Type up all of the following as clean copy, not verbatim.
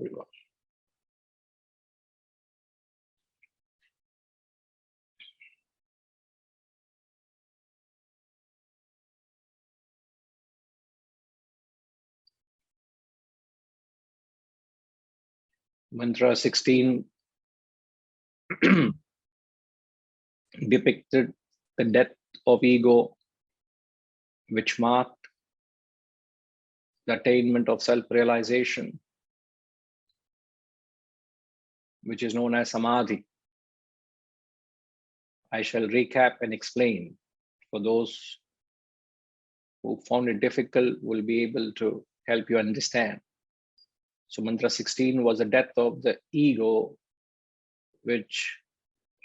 everyone. Mantra 16 depicted the death of ego, which marked the attainment of self-realization, which is known as Samadhi. I shall recap and explain. For those who found it difficult, will be able to help you understand. So Mantra 16 was the death of the ego, which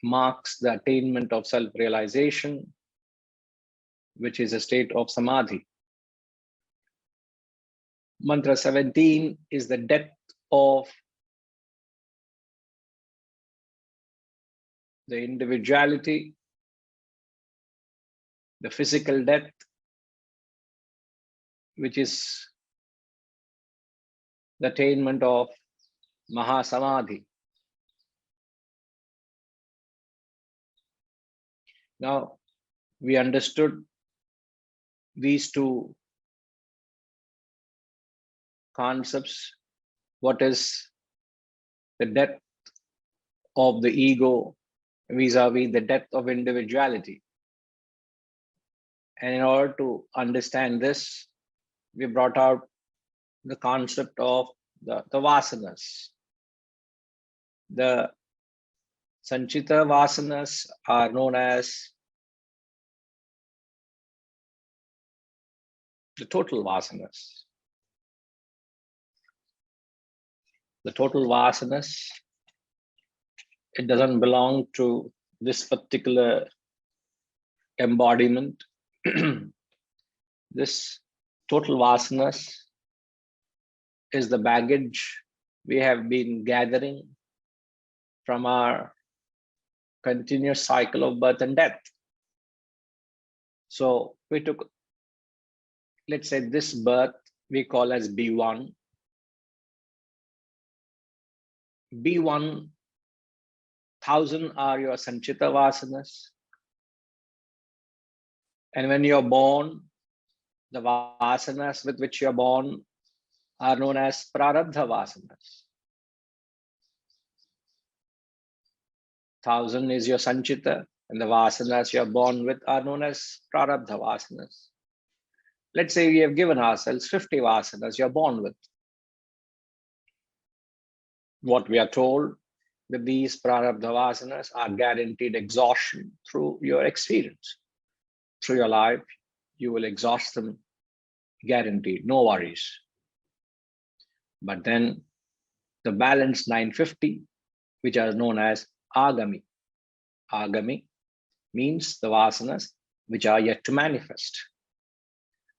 marks the attainment of self-realization, which is a state of Samadhi. Mantra 17 is the death of the individuality, the physical death, which is the attainment of Mahasamadhi. Now, we understood these two concepts. What is the death of the ego vis-a-vis the death of individuality? And in order to understand this, we brought out the concept of the Vasanas. The Sanchita Vasanas are known as the total Vasanas. The total Vasanas, it doesn't belong to this particular embodiment. This total Vasanas is the baggage we have been gathering from our continuous cycle of birth and death. So we took, let's say this birth we call as B1. B1, 1,000 are your Sanchita Vasanas. And when you're born, the Vasanas with which you're born are known as Prarabdha Vasanas. 1,000 is your Sanchita, and the Vasanas you're born with are known as Prarabdha Vasanas. Let's say we have given ourselves 50 Vasanas you're born with. What we are told that these Prarabdha Vasanas are guaranteed exhaustion through your experience. Through your life, you will exhaust them, guaranteed, no worries. But then the balance 950, which are known as Agami. Agami means the Vasanas which are yet to manifest.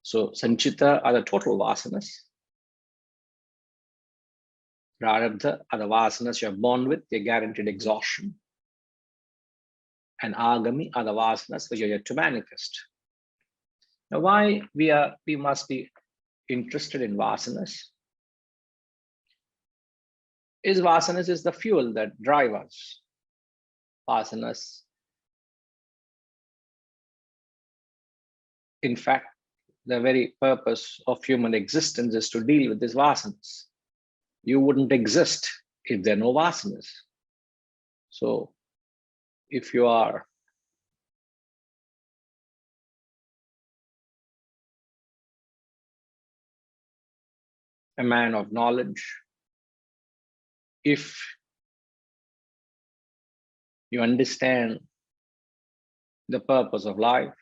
So Sanchita are the total Vasanas. Prarabdha are the Vasanas you're born with, they're guaranteed exhaustion. And Agami are the Vasanas which are yet to manifest. Now, why we must be interested in Vasanas? Vasanas is the fuel that drives us. Vasanas, in fact, the very purpose of human existence is to deal with these Vasanas. You wouldn't exist if there are no Vasanas. So if you are a man of knowledge, if you understand the purpose of life,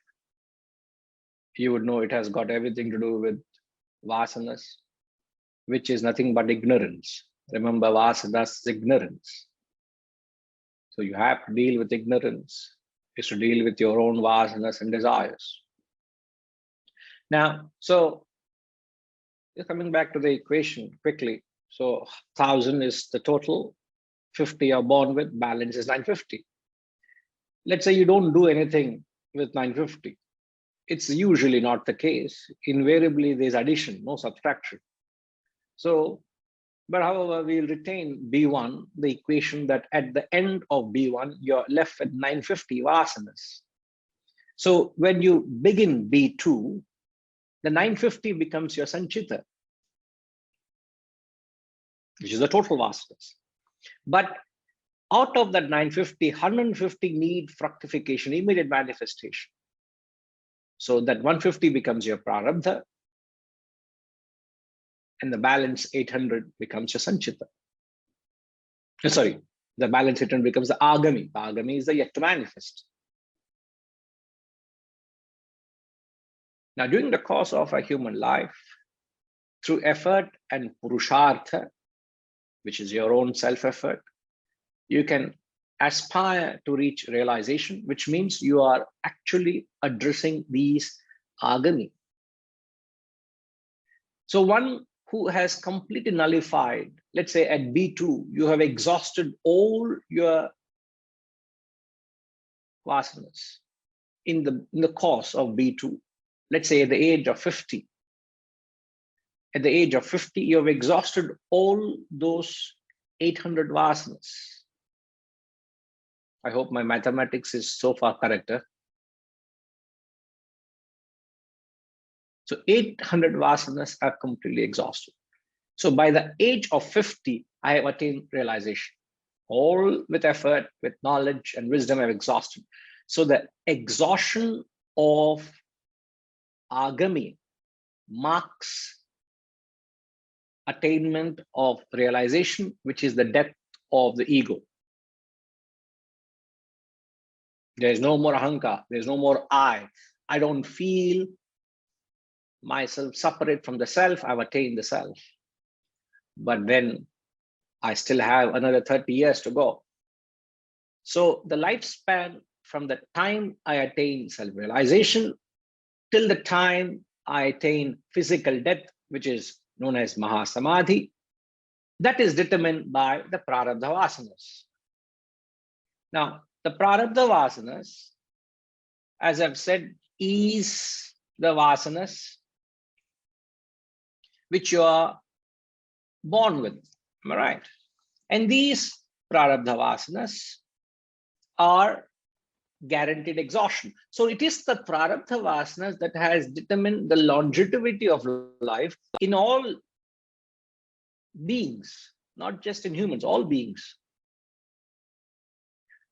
you would know it has got everything to do with Vasanas, which is nothing but ignorance. Remember, Vasanas is ignorance. So you have to deal with ignorance, is to deal with your own Vasanas and desires. Now, so coming back to the equation quickly. So 1,000 is the total, 50 are born with, balance is 950. Let's say you don't do anything with 950. It's usually not the case. Invariably, there's addition, no subtraction. So But however, we'll retain B1, the equation that at the end of B1, you're left with 950 vasanas. So when you begin B2, the 950 becomes your sanchita, which is the total vasanas. But out of that 950, 150 need fructification, immediate manifestation. So that 150 becomes your prarabdha, and the balance 800 becomes your sanchita. Sorry, the balance 800 becomes the agami. The agami is the yet to manifest. Now, during the course of a human life, through effort and purushartha, which is your own self-effort, you can aspire to reach realization, which means you are actually addressing these agami. So one who has completely nullified, let's say at B2, you have exhausted all your vasanas in the course of B2. Let's say at the age of 50. At the age of 50, you have exhausted all those 800 vasanas. I hope my mathematics is so far correct. So 800 vasanas are completely exhausted. So by the age of 50, I have attained realization. All with effort, with knowledge and wisdom I have exhausted. So the exhaustion of agami marks attainment of realization, which is the death of the ego. There's no more ahankar, there's no more I. I don't feel myself separate from the self, I've attained the self. But then I still have another 30 years to go. So the lifespan from the time I attain self-realization till the time I attain physical death, which is known as Mahasamadhi, that is determined by the prarabdha vasanas. Now, the prarabdha vasanas, as I've said, is the vasanas which you are born with. Am I right? And these prarabdha vasanas are guaranteed exhaustion. So it is the prarabdha vasanas that has determined the longevity of life in all beings, not just in humans, all beings.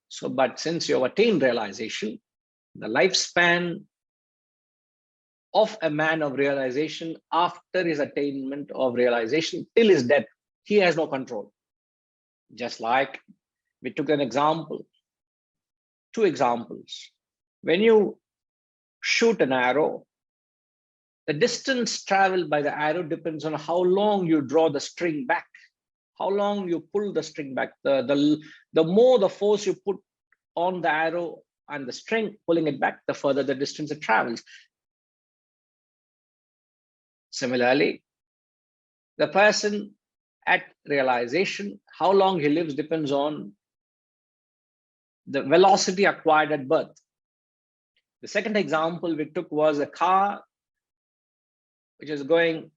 So, but since you have attained realization, the lifespan of a man of realization after his attainment of realization till his death, he has no control. Just like we took an example, two examples. When you shoot an arrow, the distance traveled by the arrow depends on how long you draw the string back, how long you pull the string back. The more the force you put on the arrow and the string, pulling it back, the further the distance it travels. Similarly, the person at realization, how long he lives depends on the velocity acquired at birth. The second example we took was a car which is going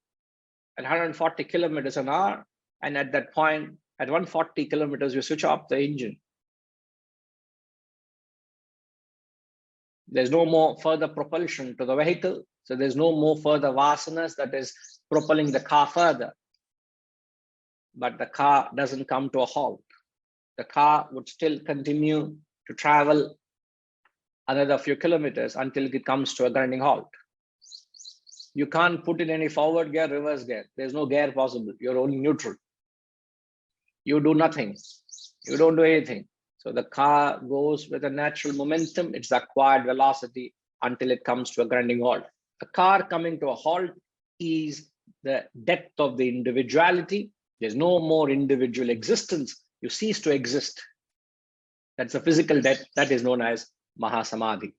at 140 kilometers an hour, and at that point, at 140 kilometers, you switch off the engine. There's no more further propulsion to the vehicle, so there's no more further vasanas that is propelling the car further. But the car doesn't come to a halt. The car would still continue to travel another few kilometers until it comes to a grinding halt. You can't put in any forward gear, reverse gear. There's no gear possible. You're only neutral. You do nothing. You don't do anything. So the car goes with a natural momentum. It's the acquired velocity until it comes to a grinding halt. A car coming to a halt is the death of the individuality. There's no more individual existence. You cease to exist. That's a physical death. That is known as Mahasamadhi.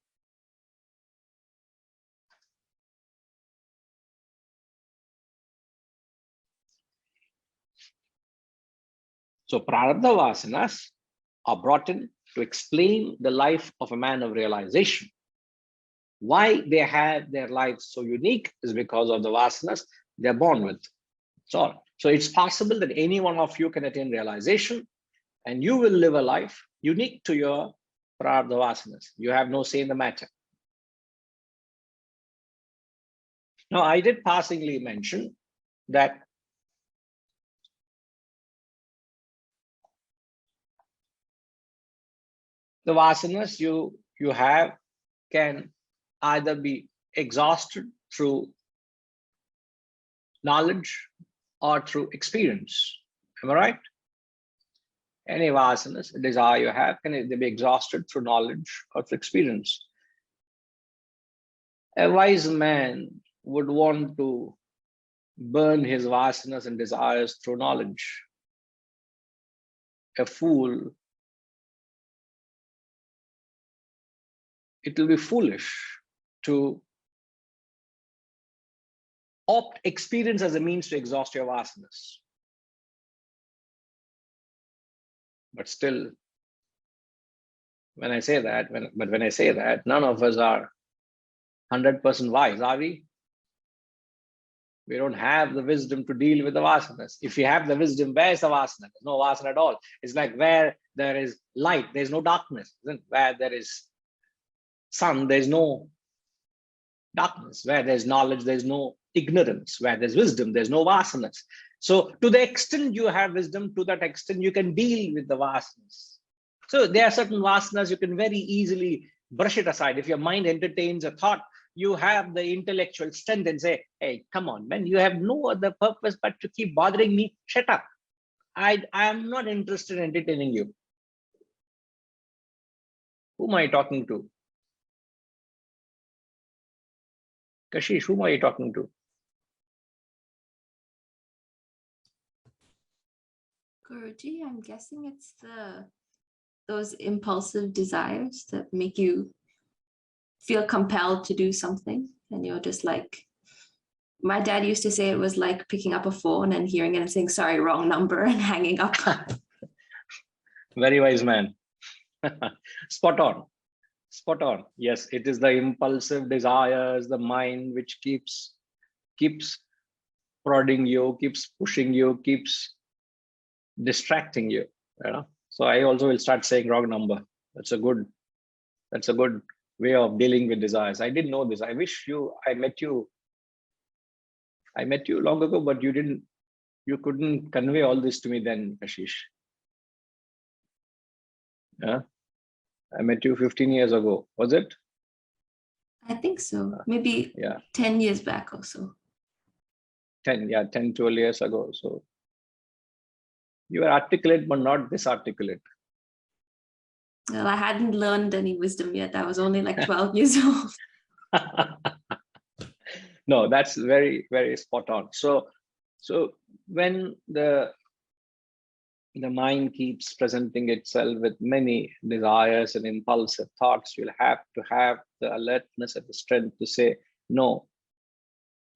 So prarabdha vasanas are brought in to explain the life of a man of realization. Why they have their lives so unique is because of the vasanas they're born with. That's all. So it's possible that any one of you can attain realization, and you will live a life unique to your prarabdha vasanas. You have no say in the matter. Now, I did passingly mention that the vasanas you have can either be exhausted through knowledge or through experience. Am I right? Any vasanas, desire you have, can they be exhausted through knowledge or through experience? A wise man would want to burn his vasanas and desires through knowledge. A fool, it will be foolish to opt experience as a means to exhaust your vasanas. But still, when I say that, none of us are 100% wise, are we? We don't have the wisdom to deal with the vasanas. If you have the wisdom, where is the vasana? There's no vasana at all. It's like where there is light, there's no darkness. Where there is sun, there's no darkness. Where there's knowledge, there's no ignorance. Where there's wisdom, there's no vasanas. So to the extent you have wisdom, to that extent you can deal with the vasanas. So there are certain vasanas you can very easily brush it aside. If your mind entertains a thought, you have the intellectual strength and say, hey, come on, man, you have no other purpose but to keep bothering me. Shut up. I am not interested in entertaining you. Who am I talking to? Kashish, whom are you talking to? Guruji, I'm guessing it's those impulsive desires that make you feel compelled to do something, and you're just like, my dad used to say it was like picking up a phone and hearing it and saying, sorry, wrong number, and hanging up. Very wise man. Spot on. Spot on. Yes, it is the impulsive desires, the mind which keeps prodding you, keeps pushing you, keeps distracting you. So I also will start saying wrong number. That's a good way of dealing with desires. I didn't know this. I wish I met you long ago, but you couldn't convey all this to me then, Kashish. Yeah. I met you 15 years ago, was it? I think so. Maybe 10 years back or so. 10, 12 years ago. So you were articulate, but not this articulate. Well, I hadn't learned any wisdom yet. I was only like 12 years old. No, that's very, very spot on. So when the mind keeps presenting itself with many desires and impulsive thoughts, you'll have to have the alertness and the strength to say, no,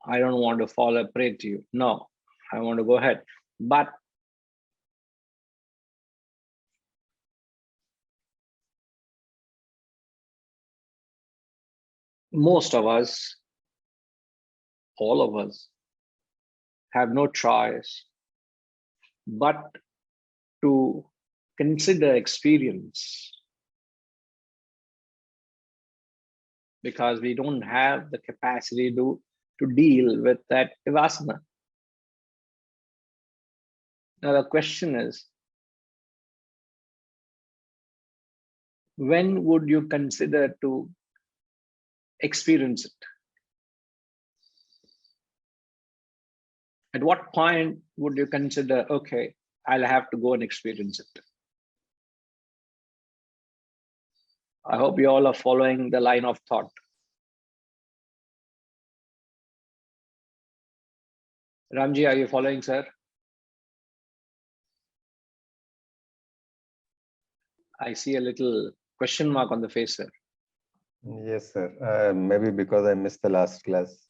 I don't want to fall a prey to you. No, I want to go ahead. But most of us, all of us, have no choice but to consider experience, because we don't have the capacity to deal with that vasana. Now the question is, when would you consider to experience it? At what point would you consider, okay, I'll have to go and experience it? I hope you all are following the line of thought. Ramji, are you following, sir? I see a little question mark on the face, sir. Yes, sir. Maybe because I missed the last class.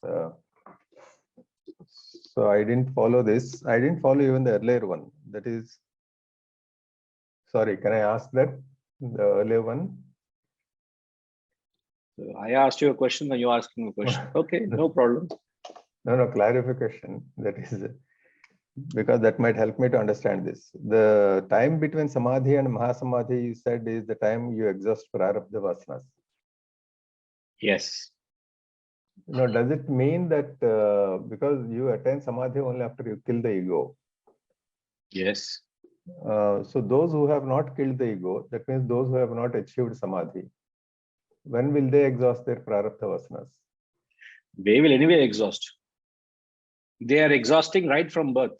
So I didn't follow this. I didn't follow even the earlier one. That is, sorry, can I ask that? The earlier one? So I asked you a question and you're asking a question. Okay, no problem. No, clarification. That is, because that might help me to understand this. The time between Samadhi and Mahasamadhi, you said, is the time you exhaust prarabdha vasanas. Yes. Now, does it mean that because you attain Samadhi only after you kill the ego? Yes. So those who have not killed the ego, that means those who have not achieved Samadhi, when will they exhaust their prarabdha vasanas? They will anyway exhaust. They are exhausting right from birth.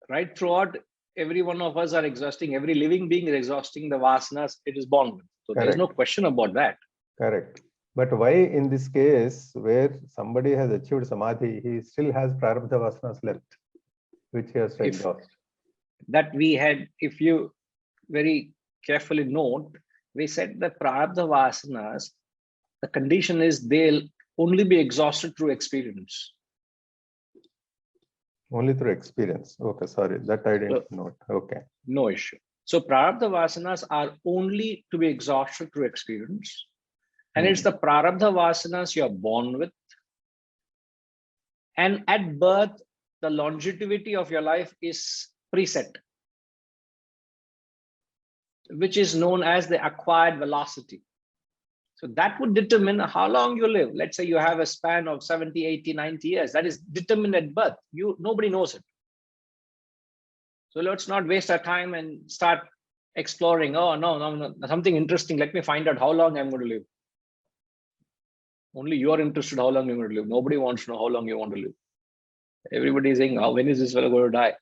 Right throughout, every one of us are exhausting. Every living being is exhausting the vasanas it is born with. So there's no question about that. Correct. But why in this case, where somebody has achieved Samadhi, he still has prarabdha vasanas left, which he has to exhaust? That we had, if you very carefully note, we said that prarabdha vasanas, the condition is they'll only be exhausted through experience. Only through experience. Okay, sorry, that I didn't note. Okay. No issue. So prarabdha vasanas are only to be exhausted through experience. And it's the prarabdha vasanas you're born with. And at birth, the longevity of your life is preset, which is known as the acquired velocity. So that would determine how long you live. Let's say you have a span of 70, 80, 90 years. That is determined at birth. Nobody knows it. So let's not waste our time and start exploring. Oh, no, something interesting. Let me find out how long I'm going to live. Only you're interested how long you're going to live. Nobody wants to know how long you want to live. Everybody is saying, when is this fellow going to die?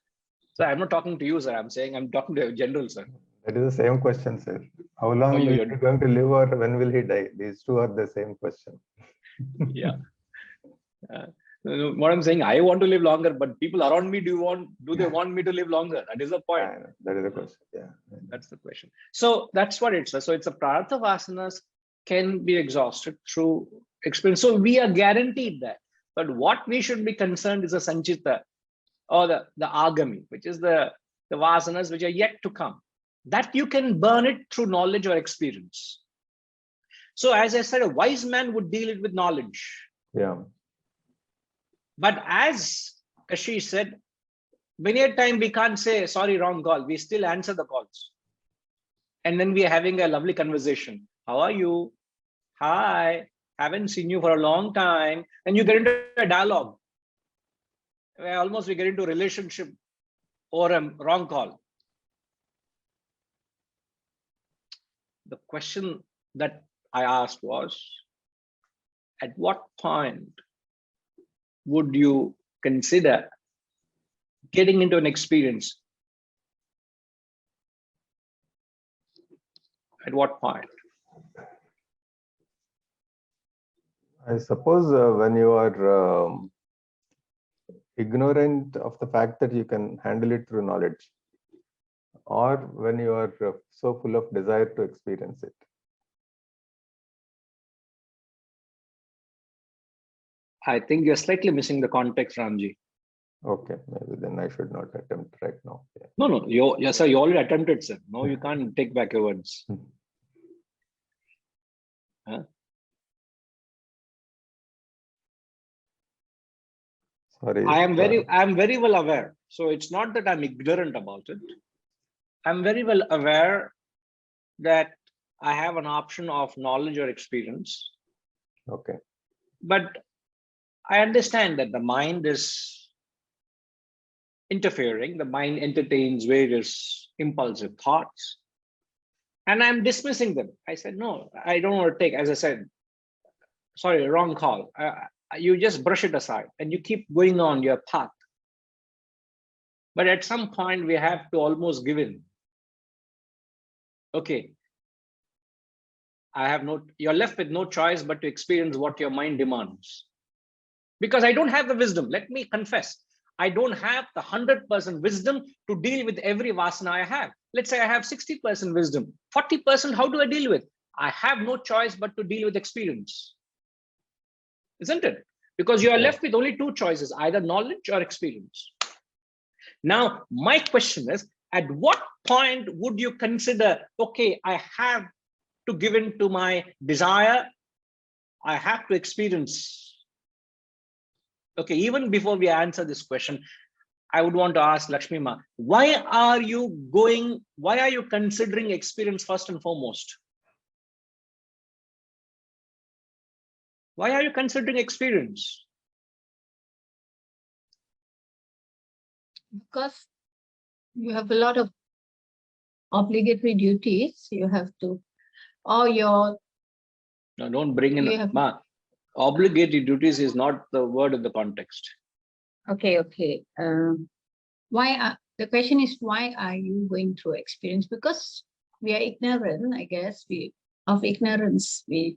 So I'm not talking to you, sir. I'm talking to a general, sir. That is the same question, sir. How long is he going to live, or when will he die? These two are the same question. Yeah. What I'm saying, I want to live longer, but people around me, do they want me to live longer? That is the point. That is the question. Yeah. That's the question. So that's what it says. So it's a prarabdha vasanas can be exhausted through experience. So we are guaranteed that. But what we should be concerned is a sanchita, or the agami, which is the vasanas which are yet to come. That you can burn it through knowledge or experience. So as I said, a wise man would deal it with knowledge. Yeah. But as Kashish said, many a time we can't say, sorry, wrong call. We still answer the calls. And then we are having a lovely conversation. How are you? Hi, haven't seen you for a long time. And you get into a dialogue. Almost we get into a relationship or a wrong call. The question that I asked was, at what point would you consider getting into an experience? At what point? I suppose when you are ignorant of the fact that you can handle it through knowledge, or when you are so full of desire to experience it. I think you're slightly missing the context, Ramji. Okay, maybe then I should not attempt right now. Yeah. No, yes, sir, you already attempted, sir. No, you can't take back your words. Huh? Sorry. I am very well aware. So it's not that I'm ignorant about it. I'm very well aware that I have an option of knowledge or experience. Okay. But I understand that the mind is interfering. The mind entertains various impulsive thoughts. And I'm dismissing them. I said, no, I don't want to take, as I said, sorry, wrong call. You just brush it aside and you keep going on your path. But at some point, we have to almost give in. Okay. You're left with no choice but to experience what your mind demands. Because I don't have the wisdom. Let me confess. I don't have the 100% wisdom to deal with every vasana I have. Let's say I have 60% wisdom. 40%, how do I deal with? I have no choice but to deal with experience. Isn't it? Because you are left with only two choices, either knowledge or experience. Now, my question is, at what point would you consider, okay, I have to give in to my desire, I have to experience? Okay, even before we answer this question, I would want to ask Lakshmi Ma, why are you considering experience first and foremost? Why are you considering experience? Because you have a lot of obligatory duties you have to, or your. No, don't bring in, You have- Ma, obligatory duties is not the word in the context. Okay. The question is, why are you going through experience? Because we are ignorant, I guess. Of ignorance, why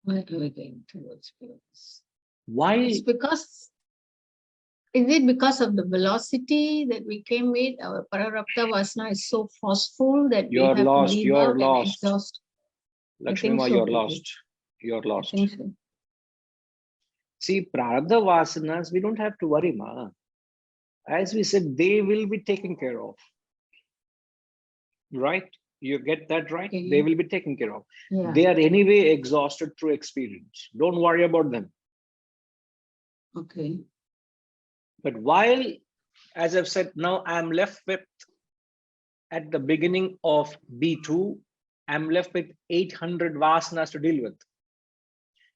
are we going through experience? Why? Is it because of the velocity that we came with? Our Prarabdha Vasana is so forceful that You're we have lost, to leave you're out and lost. exhaust. Lakshmi think Ma, so, you're Guruji. lost. You're I lost. think so. See, Prarabdha Vasanas, we don't have to worry, Ma. As we said, they will be taken care of. Right? You get that right? Okay. They will be taken care of. Yeah. They are anyway exhausted through experience. Don't worry about them. Okay. But while, as I've said, now I'm left with, at the beginning of B2, I'm left with 800 vasanas to deal with.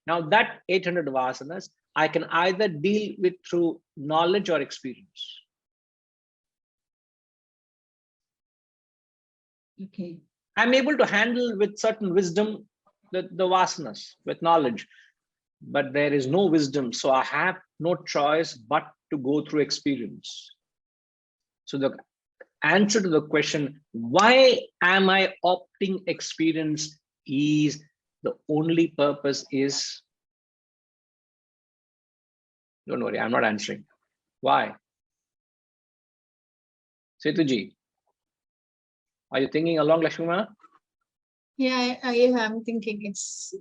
Now that 800 vasanas, I can either deal with through knowledge or experience. Okay. I'm able to handle with certain wisdom the vasanas, with knowledge, but there is no wisdom. So I have no choice but to go through experience. So the answer to the question, why am I opting experience, is the only purpose is, don't worry, I'm not answering. Why? Setuji, are you thinking along, Lakshmi Ma? Yeah, I'm thinking it's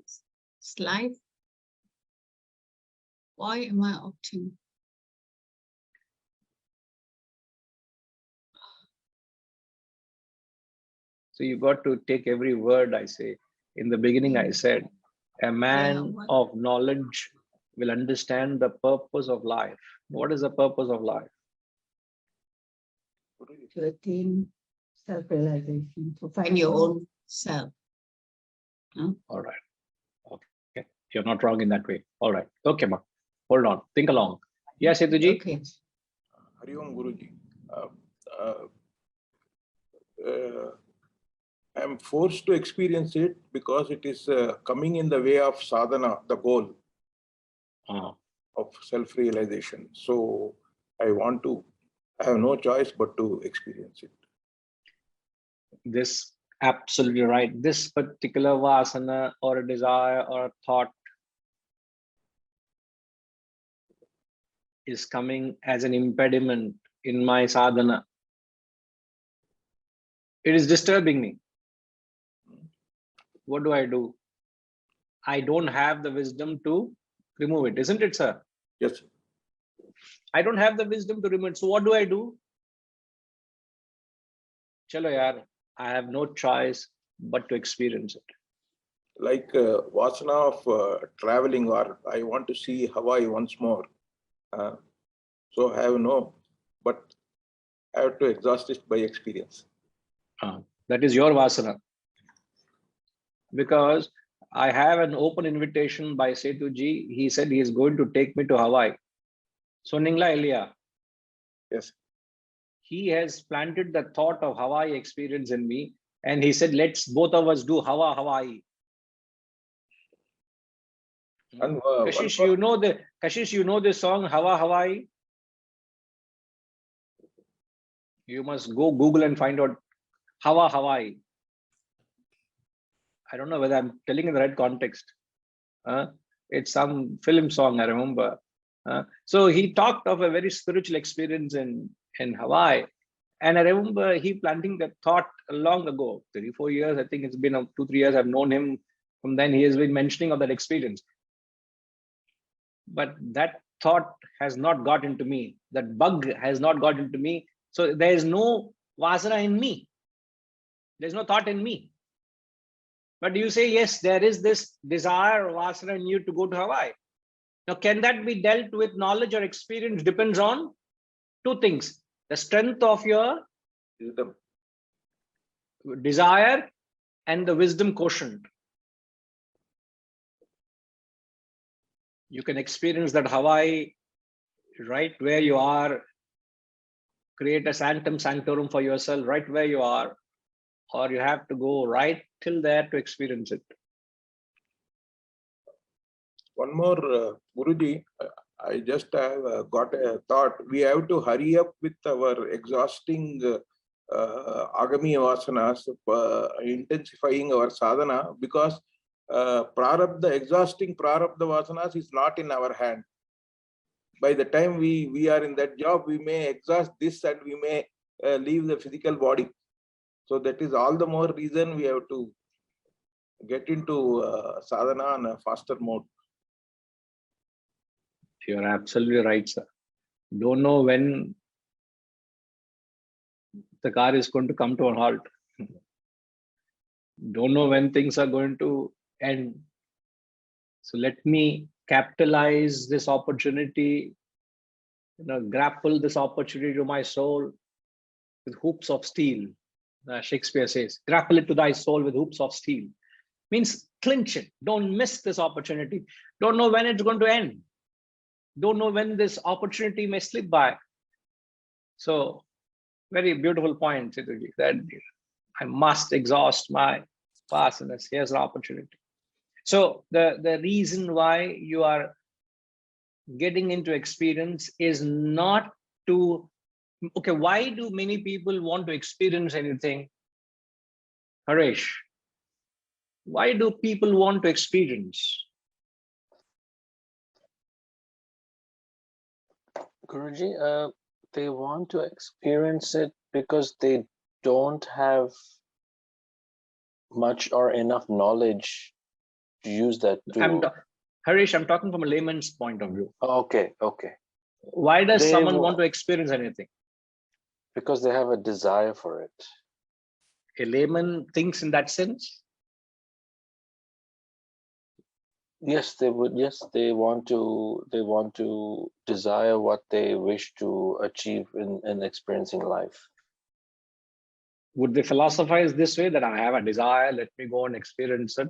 life. Why am I opting? So you got to take every word I say. In the beginning, I said, a man of knowledge will understand the purpose of life. What is the purpose of life? To attain self-realization, to find your own self. Huh? All right. Okay. You're not wrong in that way. All right. Okay, ma. Hold on. Think along. Yes, Setuji? Okay. Hari Om Guruji. I am forced to experience it because it is coming in the way of sadhana, the goal of self-realization. So I have no choice but to experience it. This absolutely right. This particular vasana or a desire or a thought is coming as an impediment in my sadhana. It is disturbing me. What do? I don't have the wisdom to remove it, isn't it, sir? Yes, sir. I don't have the wisdom to remove it. So what do? Chalo yaar, I have no choice but to experience it. Like vasana of traveling, or I want to see Hawaii once more. So I have but I have to exhaust it by experience. That is your vasana. Because I have an open invitation by Setuji. He said he is going to take me to Hawaii. So Ningla Elia. Yes. He has planted the thought of Hawaii experience in me. And he said, let's both of us do Hawaii. And Kashish, you know the song Hawaii? You must go Google and find out Hawaii. I don't know whether I'm telling in the right context. It's some film song, I remember. So he talked of a very spiritual experience in Hawaii. And I remember he planting that thought long ago, 3-4 years. I think it's been 2-3 years. I've known him. From then he has been mentioning of that experience. But that thought has not got into me. That bug has not got into me. So there is no vasana in me. There's no thought in me. But you say, yes, there is this desire or vasana in you to go to Hawaii. Now, can that be dealt with knowledge or experience? Depends on two things: the strength of your Wisdom. desire and the wisdom quotient. You can experience that Hawaii right where you are, create a sanctum sanctorum for yourself right where you are, or you have to go right till there to experience it. One more, Guruji, I just have got a thought. We have to hurry up with our exhausting agami vasanas, intensifying our sadhana, because exhausting prarabdha vasanas is not in our hand. By the time we are in that job, we may exhaust this and we may leave the physical body. So that is all the more reason we have to get into sadhana on a faster mode. You're absolutely right, sir. Don't know when the car is going to come to a halt. Don't know when things are going to end. So let me capitalize this opportunity, grapple this opportunity to my soul with hoops of steel. Shakespeare says, grapple it to thy soul with hoops of steel. Means clinch it. Don't miss this opportunity. Don't know when it's going to end. Don't know when this opportunity may slip by. So, very beautiful point, Chituji, that I must exhaust my vasanas. Here's the opportunity. So, the reason why you are getting into experience is not to, okay, why do many people want to experience anything? Harish, why do people want to experience? Guruji, they want to experience it because they don't have much or enough knowledge to use that tool. Harish, I'm talking from a layman's point of view. Okay, okay. Why does someone want to experience anything? Because they have a desire for it. A layman thinks in that sense? Yes, they would. Yes, they want to desire what they wish to achieve in experiencing life. Would they philosophize this way, that I have a desire, let me go and experience it?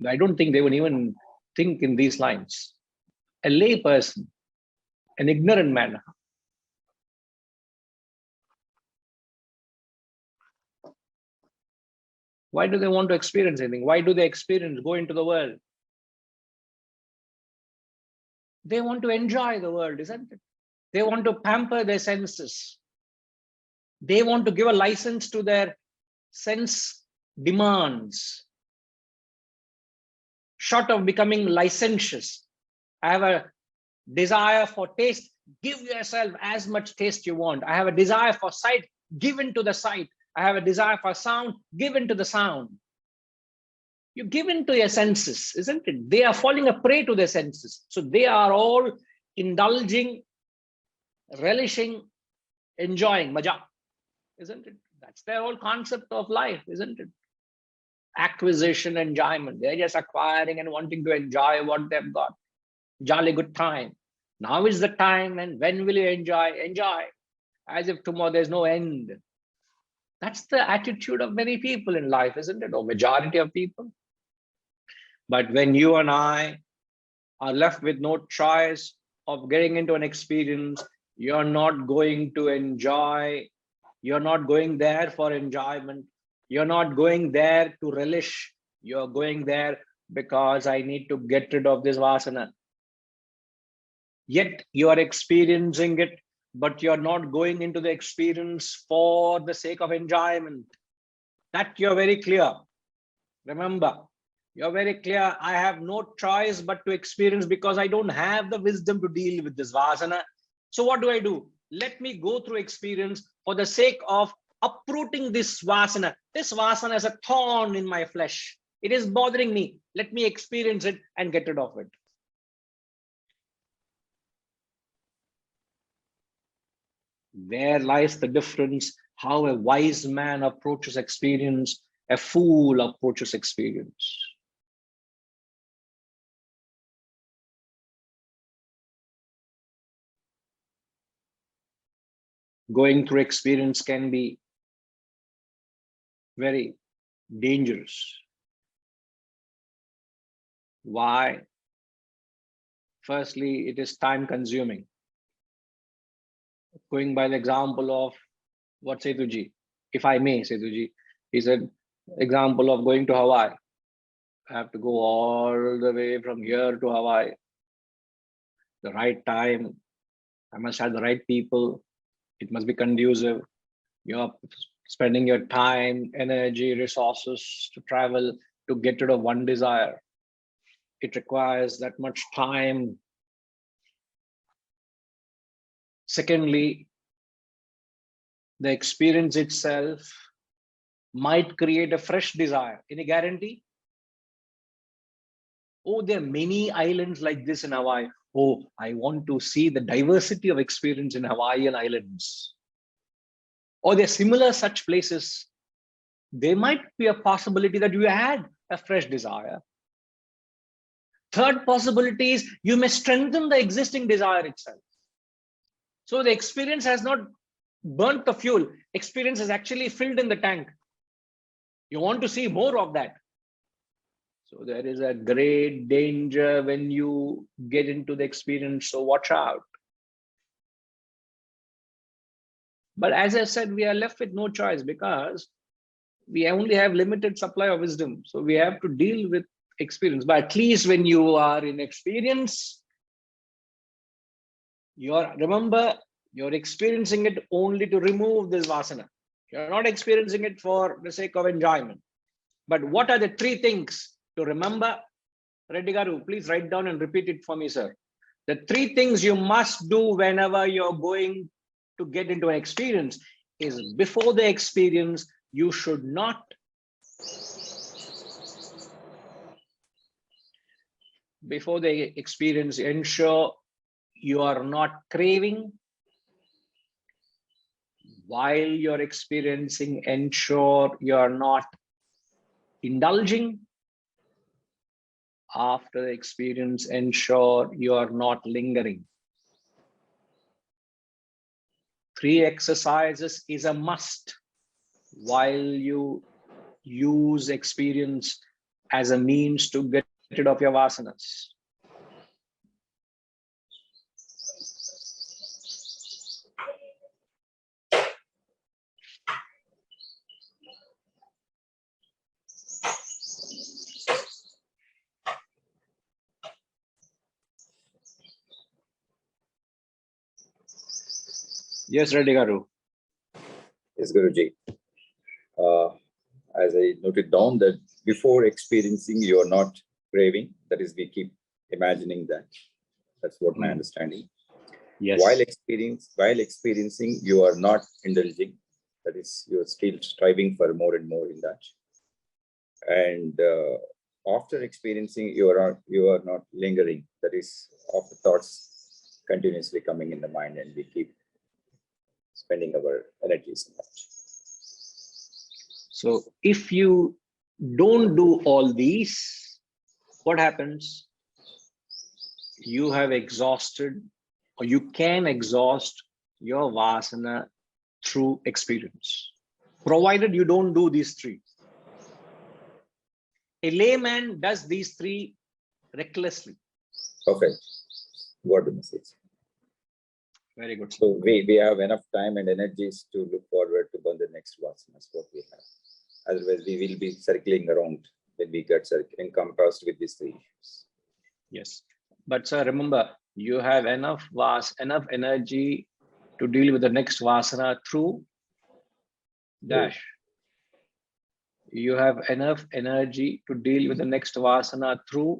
I don't think they would even think in these lines. A lay person, an ignorant man, why do they want to experience anything? Why do they go into the world? They want to enjoy the world, isn't it? They want to pamper their senses. They want to give a license to their sense demands. Short of becoming licentious, I have a desire for taste. Give yourself as much taste you want. I have a desire for sight. Give into the sight. I have a desire for sound. Give into the sound. You give into your senses, isn't it? They are falling a prey to their senses. So they are all indulging, relishing, enjoying, maja, isn't it? That's their whole concept of life, isn't it? Acquisition, enjoyment. They're just acquiring and wanting to enjoy what they've got. Jolly good time. Now is the time, and when will you enjoy? Enjoy. As if tomorrow there's no end. That's the attitude of many people in life, isn't it? Or majority of people. But when you and I are left with no choice of getting into an experience, you're not going to enjoy. You're not going there for enjoyment. You're not going there to relish. You're going there because I need to get rid of this vasana. Yet you are experiencing it, but you're not going into the experience for the sake of enjoyment. That you're very clear. Remember, you're very clear. I have no choice but to experience because I don't have the wisdom to deal with this vasana. So what do? Let me go through experience for the sake of uprooting this vasana. This vasana is a thorn in my flesh. It is bothering me. Let me experience it and get rid of it. There lies the difference, how a wise man approaches experience, a fool approaches experience. going through experience can be very dangerous. Why? Firstly, it is time consuming. Going by the example of what Setuji, if I may, Setuji, he said, example of going to Hawaii. I have to go all the way from here to Hawaii. The right time, I must have the right people. It must be conducive. You're spending your time, energy, resources to travel to get rid of one desire. It requires that much time. Secondly, the experience itself might create a fresh desire. Any guarantee? Oh, there are many islands like this in Hawaii. Oh, I want to see the diversity of experience in Hawaiian islands. Or there are similar such places. There might be a possibility that you had a fresh desire. Third possibility is you may strengthen the existing desire itself. So the experience has not burnt the fuel. Experience is actually filled in the tank. You want to see more of that. So there is a great danger when you get into the experience. So watch out. But as I said, we are left with no choice because we only have limited supply of wisdom. So we have to deal with experience. But at least when you are in experience, remember, you're experiencing it only to remove this vasana. You're not experiencing it for the sake of enjoyment. But what are the three things to remember? Reddy Garu, please write down and repeat it for me, sir. The three things you must do whenever you're going to get into an experience is before the experience, you should not ensure you are not craving. While you're experiencing, ensure you're not indulging. After the experience, ensure you are not lingering. 3 exercises is a must while you use experience as a means to get rid of your vasanas. Yes, Reddy Garu. Yes, Guruji. As I noted down that before experiencing, you are not craving. That is, we keep imagining that. That's what my understanding. Yes. While experiencing, you are not indulging. That is, you are still striving for more and more in that. And after experiencing, you are not lingering. That is, of the thoughts continuously coming in the mind, and we keep spending our energies in that. So if you don't do all these, what happens? You have exhausted, or you can exhaust your vasana through experience, provided you don't do these 3. A layman does these 3 recklessly. Okay, got the message. Very good. So we have enough time and energies to look forward to burn the next vasanas, what we have. Otherwise, we will be circling around when we get encompassed with these 3 issues. Yes, but sir, remember, you have enough energy to deal with the next vasana through dash. You have enough energy to deal with the next vasana through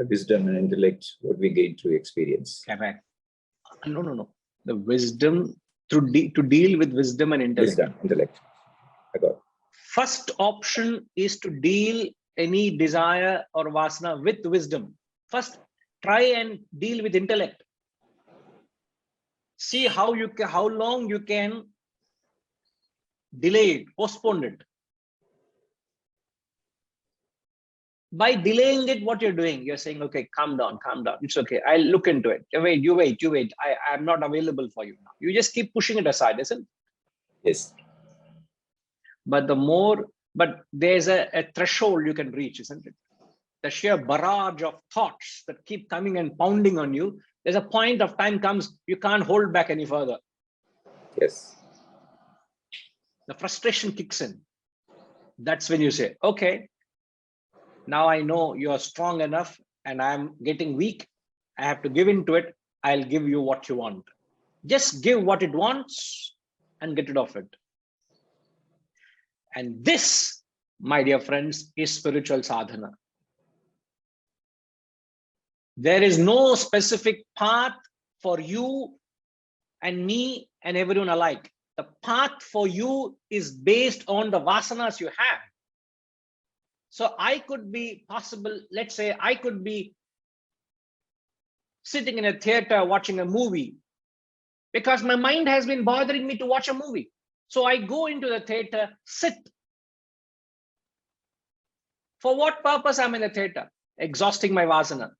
The wisdom and intellect, what we gain through experience. correct. No. The wisdom to deal with wisdom and intellect. Wisdom, intellect. I got it. First option is to deal any desire or vasana with wisdom. First, try and deal with intellect. See how long you can delay it, postpone it. By delaying it, what you're doing, you're saying, okay, calm down, calm down. It's okay. I'll look into it. You wait. I'm not available for you now. You just keep pushing it aside, isn't it? Yes. But there's a threshold you can reach, isn't it? The sheer barrage of thoughts that keep coming and pounding on you, there's a point of time comes, you can't hold back any further. Yes. The frustration kicks in. That's when you say, okay, now I know you are strong enough and I'm getting weak. I have to give into it. I'll give you what you want. Just give what it wants and get rid of it. And this, my dear friends, is spiritual sadhana. There is no specific path for you and me and everyone alike. The path for you is based on the vasanas you have. So I could be possible, let's say I could be sitting in a theater watching a movie because my mind has been bothering me to watch a movie. So I go into the theater, sit. For what purpose I'm in the theater? Exhausting my vasana.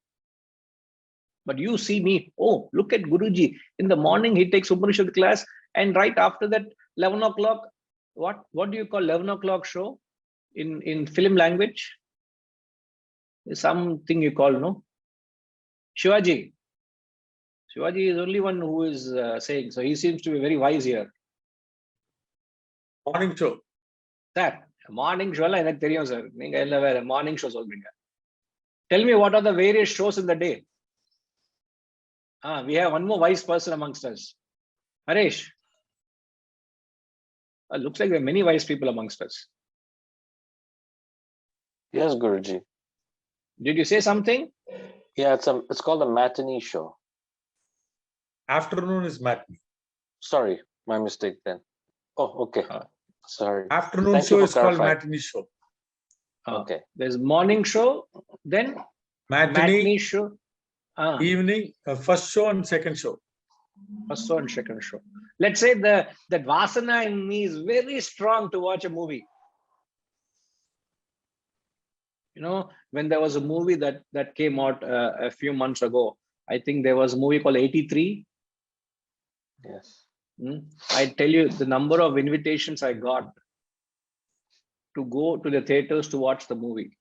But you see me, oh, look at Guruji. In the morning, he takes Upanishad class, and right after that, 11 o'clock, what do you call 11 o'clock show in film language? Something you call, no? Shivaji. Shivaji is the only one who is saying, so he seems to be very wise here. Morning show. Sir, morning show, sir. Morning shows. Tell me, what are the various shows in the day? We have one more wise person amongst us. Harish. Looks like there are many wise people amongst us. Yes, Guruji. Did you say something? Yeah, it's called a matinee show. Afternoon is matinee. Sorry, my mistake then. Oh, okay. Sorry. Afternoon Thank you show for is called clarifying. matinee show. Okay. There's morning show, then matinee show. Evening, first show and second show. First show and second show. Let's say that vasana in me is very strong to watch a movie. You know, when there was a movie that came out a few months ago, I think there was a movie called 83. Yes. I tell you the number of invitations I got to go to the theaters to watch the movie.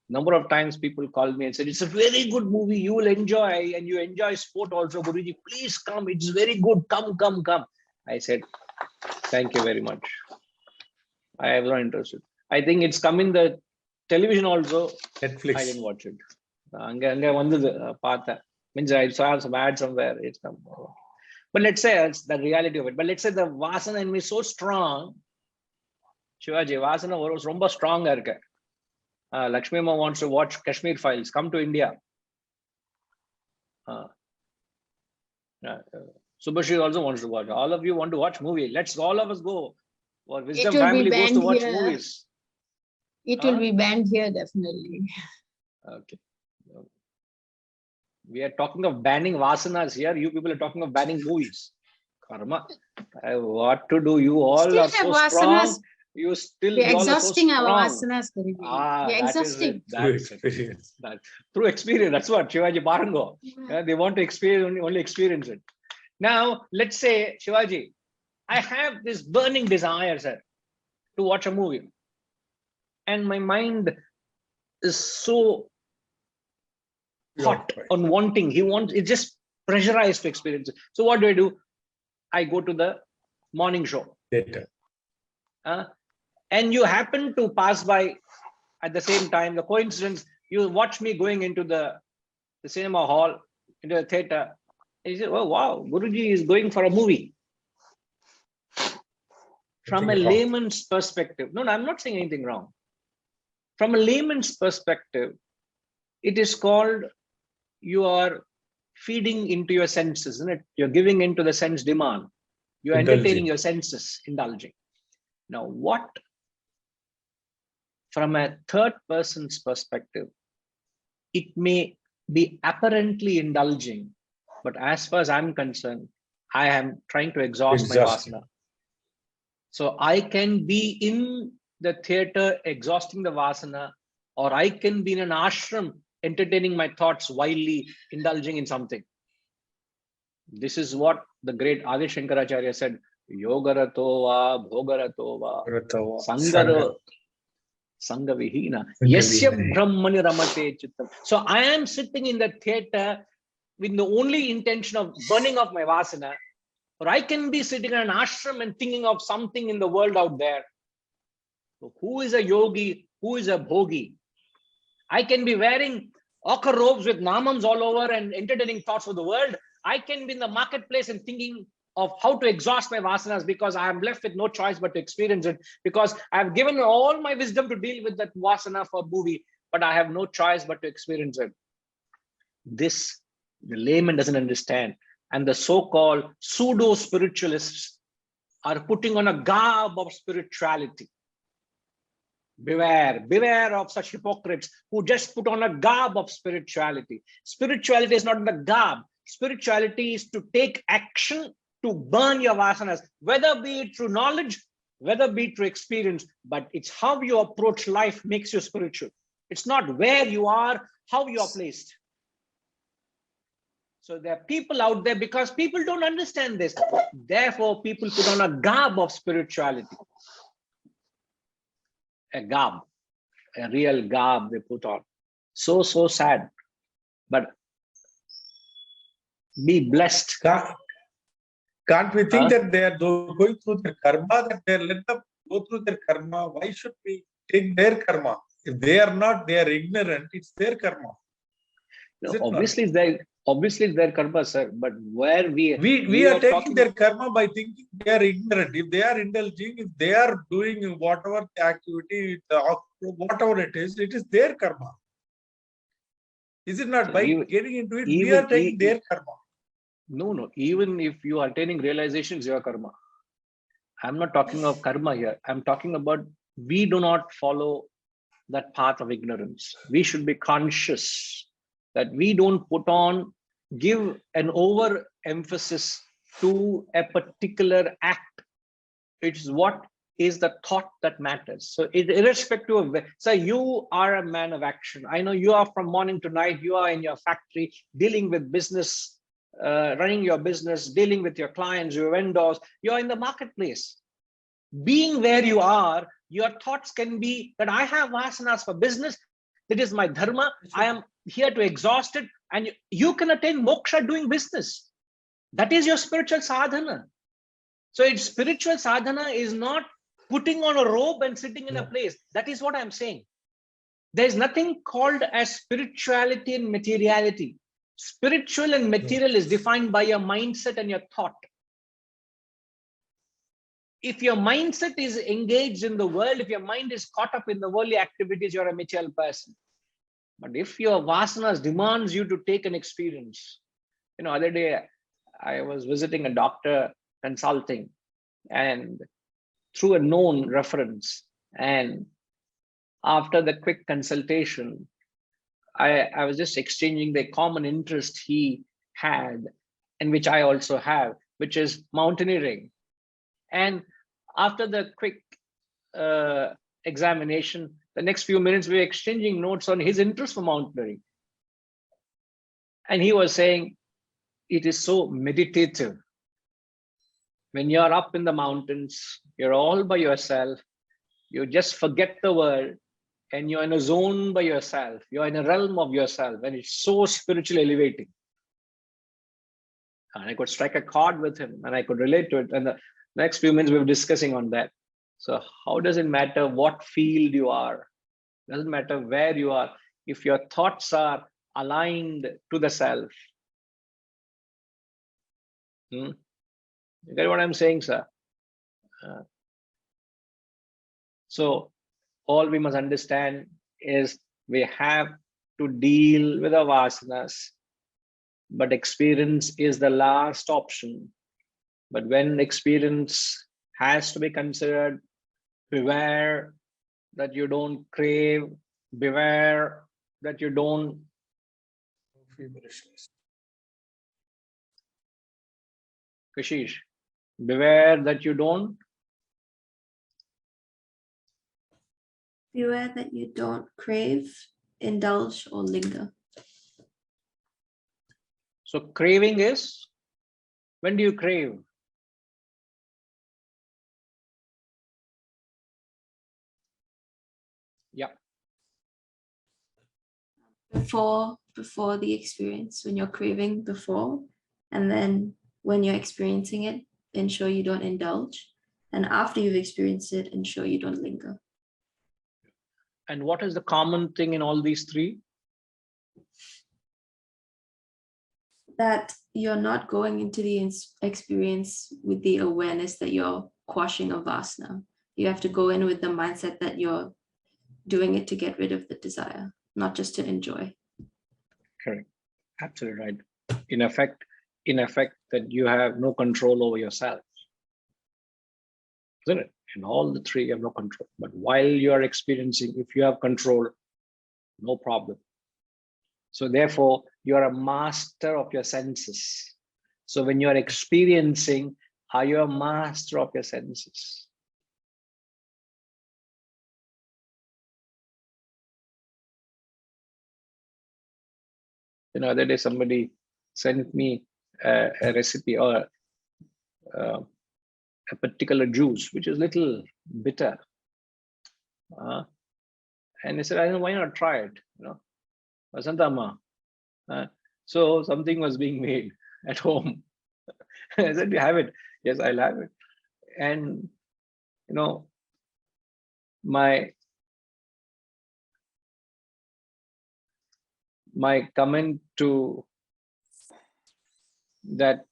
Number of times people called me and said, it's a very good movie, you will enjoy, and you enjoy sport also, Guruji, please come, it's very good, come. I said, thank you very much. I am not interested. I think it's come in the television also. Netflix. I didn't watch it. Means I saw some ad somewhere. It's come. But let's say that's the reality of it. But let's say the vasana in me is so strong. Shivaji, vasana was romba strong. Lakshmi Ma wants to watch Kashmir Files. Come to India. Subhashi also wants to watch. All of you want to watch movie. Let's all of us go. Or Wisdom family goes to watch movies. It will be banned here, definitely. Okay. We are talking of banning vasanas here. You people are talking of banning movies. Karma. What to do? You all Still are so vasanas. strong. You still We're you all are so exhausting our strong. vasanas, Guruji. We're We're exhausting. Through experience. That's what Shivaji Barango. They want to experience only experience it. Now, let's say, Shivaji, I have this burning desire, sir, to watch a movie. And my mind is so hot on wanting. It's just pressurized to experience it. So what do? I go to the morning show. Later. And you happen to pass by at the same time, the coincidence, you watch me going into the cinema hall, into the theater. And you say, oh, wow, Guruji is going for a movie. From a layman's perspective, no, I'm not saying anything wrong. From a layman's perspective, it is called you are feeding into your senses, isn't it? You're giving into the sense demand. You're entertaining your senses, indulging. Now, what from a third person's perspective, it may be apparently indulging, but as far as I'm concerned, I am trying to exhaust my vasana. So I can be in the theater exhausting the vasana, or I can be in an ashram entertaining my thoughts wildly, indulging in something. This is what the great Adi Shankaracharya said, Yogarato va, Bhogarato va, Sangha Vihina, Yasya Brahmani Ramate Chittam. So I am sitting in the theater with the only intention of burning off my vasana, or I can be sitting in an ashram and thinking of something in the world out there. So who is a yogi? Who is a bhogi? I can be wearing ochre robes with namams all over and entertaining thoughts of the world. I can be in the marketplace and thinking of how to exhaust my vasanas because I am left with no choice but to experience it, because I have given all my wisdom to deal with that vasana for movie, but I have no choice but to experience it. This, the layman doesn't understand. And the so-called pseudo-spiritualists are putting on a garb of spirituality. Beware, beware of such hypocrites who just put on a garb of spirituality. Spirituality is not the garb. Spirituality is to take action to burn your vasanas, whether be it through knowledge, whether be it through experience, but it's how you approach life makes you spiritual. It's not where you are, how you are placed. So there are people out there, because people don't understand this. Therefore, people put on a garb of spirituality. A garb, a real garb they put on. So sad. But be blessed. Can't we think that they are going through their karma, that they let them go through their karma? Why should we take their karma? If they are not, they are ignorant, it's their karma. No, obviously it's their karma, sir. But where we are taking their karma by thinking they are ignorant. If they are indulging, if they are doing whatever the activity, whatever it is their karma. Is it not? So by getting into it, we are taking their karma. No. Even if you are attaining realization, it's your karma. I'm not talking of karma here. I'm talking about we do not follow that path of ignorance. We should be conscious that we don't give an overemphasis to a particular act. It's what is the thought that matters. So irrespective of, so you are a man of action. I know you are from morning to night, you are in your factory dealing with business, running your business, dealing with your clients, your vendors, you're in the marketplace. Being where you are, your thoughts can be that I have vasanas for business, that is my dharma, I am here to exhaust it, and you can attain moksha doing business. That is your spiritual sadhana. So it's spiritual sadhana is not putting on a robe and sitting in a place. That is what I'm saying. There's nothing called as spirituality and materiality. Spiritual and material is defined by your mindset and your thought. If your mindset is engaged in the world, if your mind is caught up in the worldly activities, you're a material person. But if your vasanas demands you to take an experience, other day I was visiting a doctor consulting, and through a known reference, and after the quick consultation, I was just exchanging the common interest he had, and which I also have, which is mountaineering. And after the quick examination, the next few minutes, we were exchanging notes on his interest for mountaineering. And he was saying, it is so meditative. When you're up in the mountains, you're all by yourself, you just forget the world, and you're in a zone by yourself. You're in a realm of yourself, and it's so spiritually elevating. And I could strike a chord with him, and I could relate to it. And the next few minutes, we were discussing on that. So how does it matter what field you are? Doesn't matter where you are. If your thoughts are aligned to the self. You get what I'm saying, sir? So all we must understand is we have to deal with our vasanas, but experience is the last option. But when experience has to be considered, beware that you don't crave, beware that you don't Kashish, beware that you don't Beware that you don't crave, indulge, or linger. So craving is, when do you crave? Yeah. Before the experience, when you're craving before, and then when you're experiencing it, ensure you don't indulge. And after you've experienced it, ensure you don't linger. And what is the common thing in all these three? That you're not going into the experience with the awareness that you're quashing a vasana. You have to go in with the mindset that you're doing it to get rid of the desire, not just to enjoy. Correct. Absolutely right. In effect, that you have no control over yourself. Isn't it? In all the three, you have no control. But while you are experiencing, if you have control, no problem. So therefore, you are a master of your senses. So when you are experiencing, are you a master of your senses? You know, the other day somebody sent me a recipe or a particular juice, which is little bitter. And he said, I don't know, why not try it? You know, Vasantama. So something was being made at home. I said, you have it? Yes, I'll have it. And, you know, my comment to that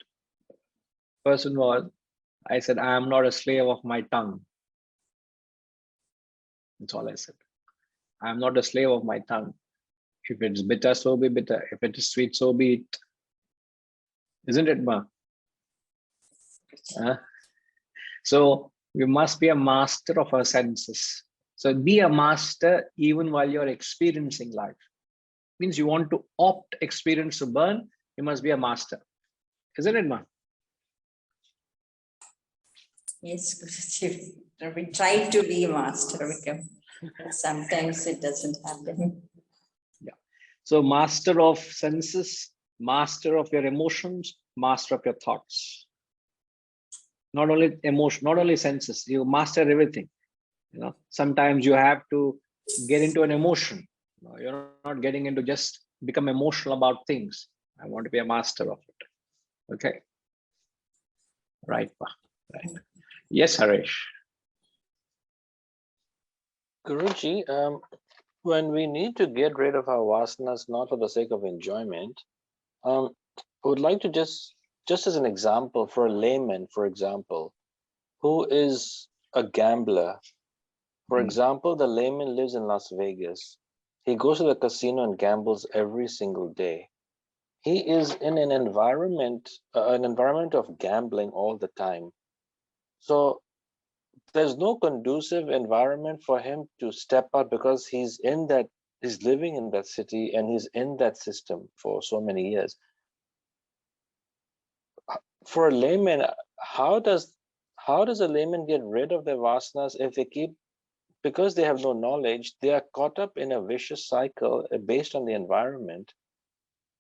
person was, I said, I am not a slave of my tongue. That's all I said. I am not a slave of my tongue. If it's bitter, so be bitter. If it is sweet, so be it. Isn't it, Ma? So we must be a master of our senses. So be a master even while you're experiencing life. Means you want to opt experience to burn, you must be a master. Isn't it, Ma? Yes, Guruji. We try to be a master, but sometimes it doesn't happen. Yeah. So master of senses, master of your emotions, master of your thoughts. Not only emotion, not only senses, you master everything. You know, sometimes you have to get into an emotion. You're not getting into just become emotional about things. I want to be a master of it. Okay. Right. Right. Yes, Harish. Guruji, when we need to get rid of our vasanas, not for the sake of enjoyment, I would like to just as an example, for a layman, for example, who is a gambler. For example, the layman lives in Las Vegas. He goes to the casino and gambles every single day. He is in an environment of gambling all the time. So there's no conducive environment for him to step out, because he's living in that city and he's in that system for so many years. For a layman, how does a layman get rid of their vasanas if they keep, because they have no knowledge, they are caught up in a vicious cycle based on the environment?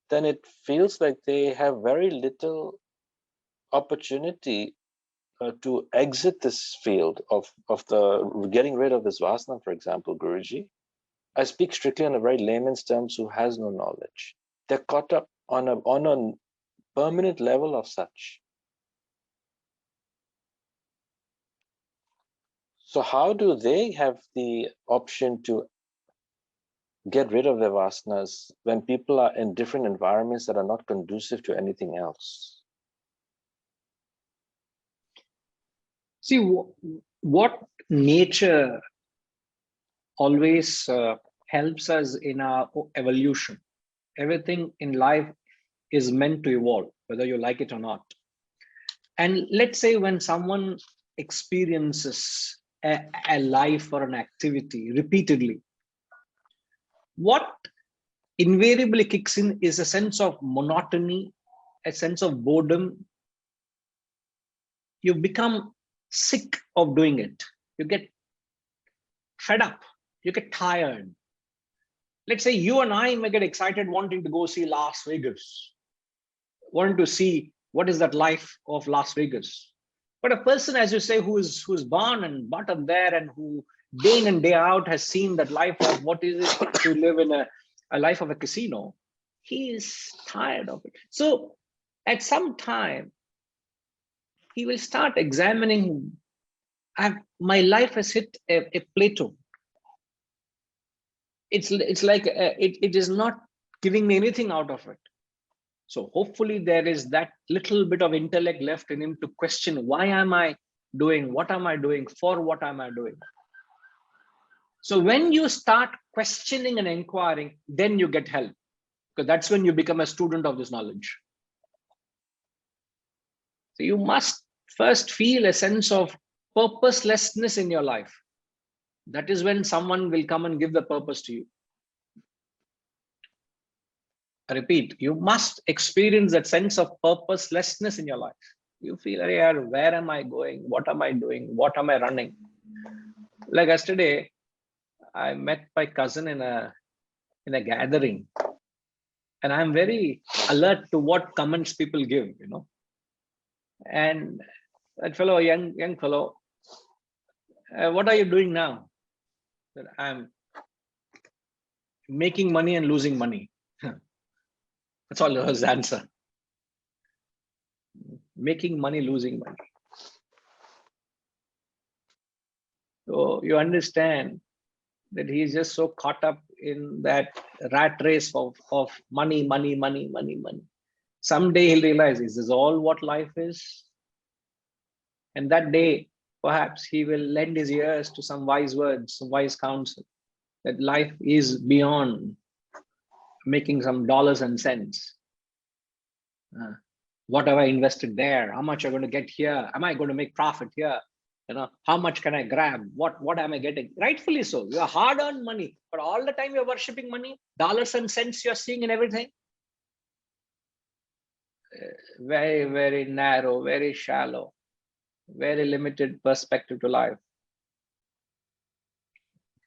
Then it feels like they have very little opportunity to exit this field of the getting rid of this vasana, for example, Guruji. I speak strictly on a very layman's terms who has no knowledge. They're caught up on a permanent level of such. So how do they have the option to get rid of their vasanas when people are in different environments that are not conducive to anything else? See, what nature always helps us in our evolution. Everything in life is meant to evolve, whether you like it or not. And let's say when someone experiences a life or an activity repeatedly, what invariably kicks in is a sense of monotony, a sense of boredom. You become sick of doing it. You get fed up. You get tired. Let's say you and I may get excited wanting to go see Las Vegas, wanting to see what is that life of Las Vegas. But a person, as you say, who's born and brought up there and who day in and day out has seen that life of what is it to live in a life of a casino, he is tired of it. So at some time, he will start examining, my life has hit a plateau. It's like it is not giving me anything out of it. So hopefully there is that little bit of intellect left in him to question, why am I doing? What am I doing? For what am I doing? So when you start questioning and inquiring, then you get help, because that's when you become a student of this knowledge. So you must first feel a sense of purposelessness in your life. That is when someone will come and give the purpose to you. I repeat, you must experience that sense of purposelessness in your life. You feel, where am I going? What am I doing? What am I running? Like yesterday, I met my cousin in a gathering, and I'm very alert to what comments people give, And that fellow, young fellow, what are you doing now? I'm making money and losing money. That's all his answer. Making money, losing money. So you understand that he's just so caught up in that rat race of money. Someday he'll realize, is this all what life is? And that day, perhaps he will lend his ears to some wise words, some wise counsel, that life is beyond making some dollars and cents. What have I invested there? How much am I going to get here? Am I going to make profit here? How much can I grab? What am I getting? Rightfully so. Your hard-earned money, but all the time you're worshipping money, dollars and cents you're seeing in everything. Very, very narrow, very shallow, very limited perspective to life.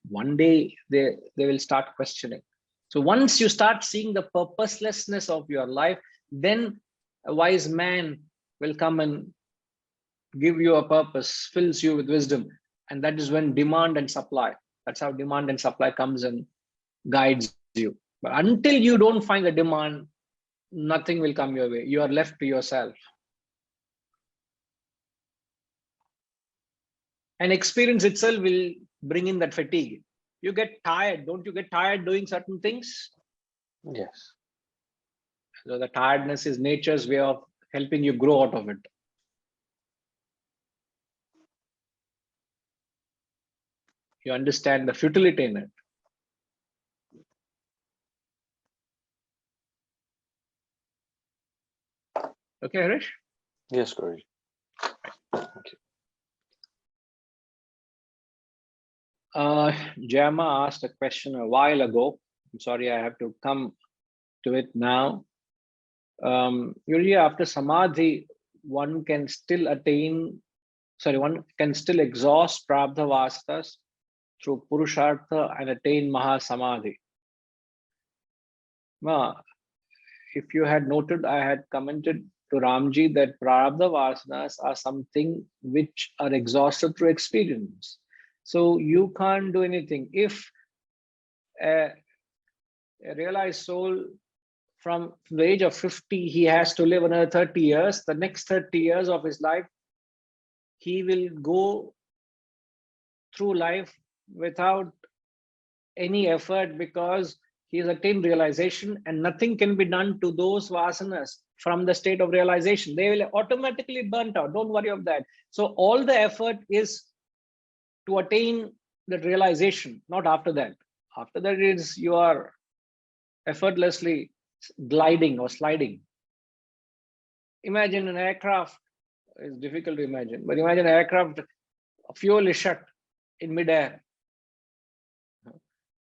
One day they will start questioning. So once you start seeing the purposelessness of your life, then a wise man will come and give you a purpose, fills you with wisdom. And that is when demand and supply, that's how demand and supply comes and guides you. But until you don't find the demand, nothing will come your way. You are left to yourself. And experience itself will bring in that fatigue. You get tired. Don't you get tired doing certain things? Yes. So the tiredness is nature's way of helping you grow out of it. You understand the futility in it. Okay, Harish? Yes, Guruji. Thank you. Jama asked a question a while ago. I'm sorry, I have to come to it now. Usually after Samadhi, one can still exhaust Prarabdha Vasanas through Purushartha and attain Mahasamadhi. If you had noted, I had commented to Ramji that Prarabdha Vasanas are something which are exhausted through experience. So you can't do anything. If a realized soul from the age of 50, he has to live another 30 years, the next 30 years of his life, he will go through life without any effort, because he has attained realization, and nothing can be done to those vasanas from the state of realization. They will automatically burnt out. Don't worry of that. So all the effort is to attain that realization, not after that. After that is you are effortlessly gliding or sliding. Imagine an aircraft. It's difficult to imagine, but imagine an aircraft, fuel is shut in midair.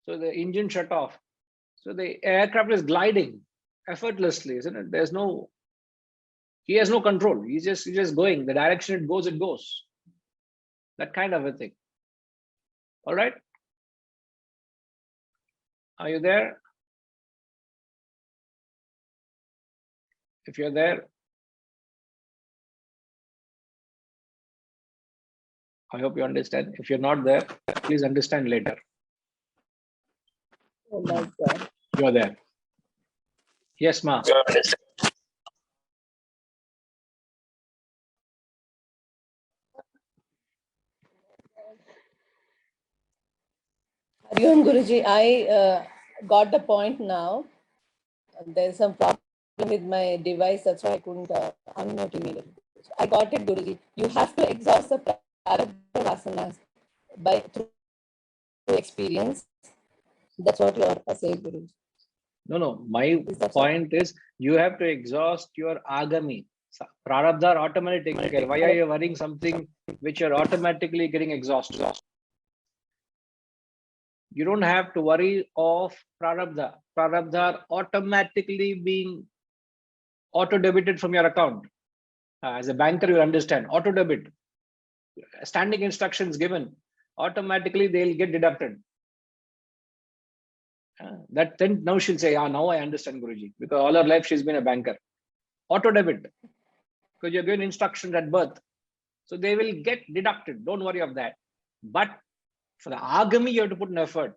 So the engine shut off. So the aircraft is gliding effortlessly, isn't it? He has no control. He's just going. The direction it goes, it goes. That kind of a thing. All right. Are you there? If you're there, I hope you understand. If you're not there, please understand later. Oh my God. You're there. Yes, ma. Hariom Guruji, I got the point now. There's some problem with my device, that's why I couldn't unmute immediately. I got it, Guruji. You have to exhaust the prarabdha vasanas through experience. That's what you are saying, Guruji. No. My point is you have to exhaust your agami. Prarabdha are automatically taken care. Why are you worrying something which you're automatically getting exhausted? You don't have to worry of prarabdha. Prarabdha are automatically being auto-debited from your account. As a banker, you understand. Auto-debit. Standing instructions given. Automatically, they'll get deducted. That then now she'll say, now I understand, Guruji. Because all her life she's been a banker. Auto-debit. Because you're given instructions at birth. So they will get deducted. Don't worry of that. But for the agami, you have to put an effort.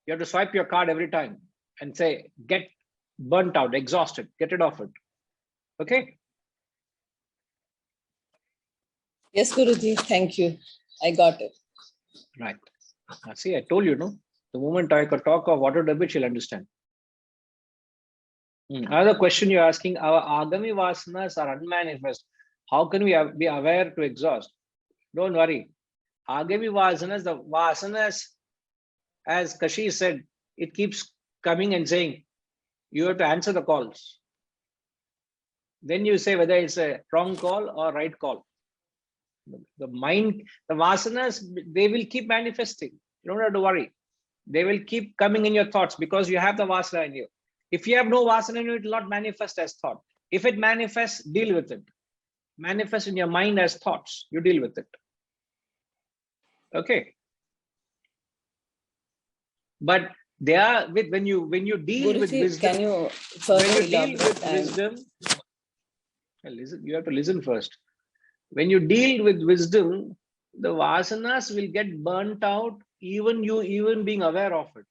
You have to swipe your card every time and say, get burnt out, exhausted, get rid of it. Okay? Yes, Guruji, thank you. I got it. Right. See, I told you, no? The moment I could talk of auto debit, she'll understand. Another question you're asking, our agami vasanas are unmanifest. How can we be aware to exhaust? Don't worry. Agami vasanas, the vasanas, as Kashi said, it keeps coming and saying, you have to answer the calls. Then you say whether it's a wrong call or right call. The mind, the vasanas, they will keep manifesting. You don't have to worry. They will keep coming in your thoughts because you have the vasana in you. If you have no vasana in you, it will not manifest as thought. If it manifests, deal with it. Manifest in your mind as thoughts. You deal with it. Okay. But they are with when you deal Guruji, with wisdom. can you When you deal with wisdom, listen, you have to listen first. When you deal with wisdom, the vasanas will get burnt out, even being aware of it.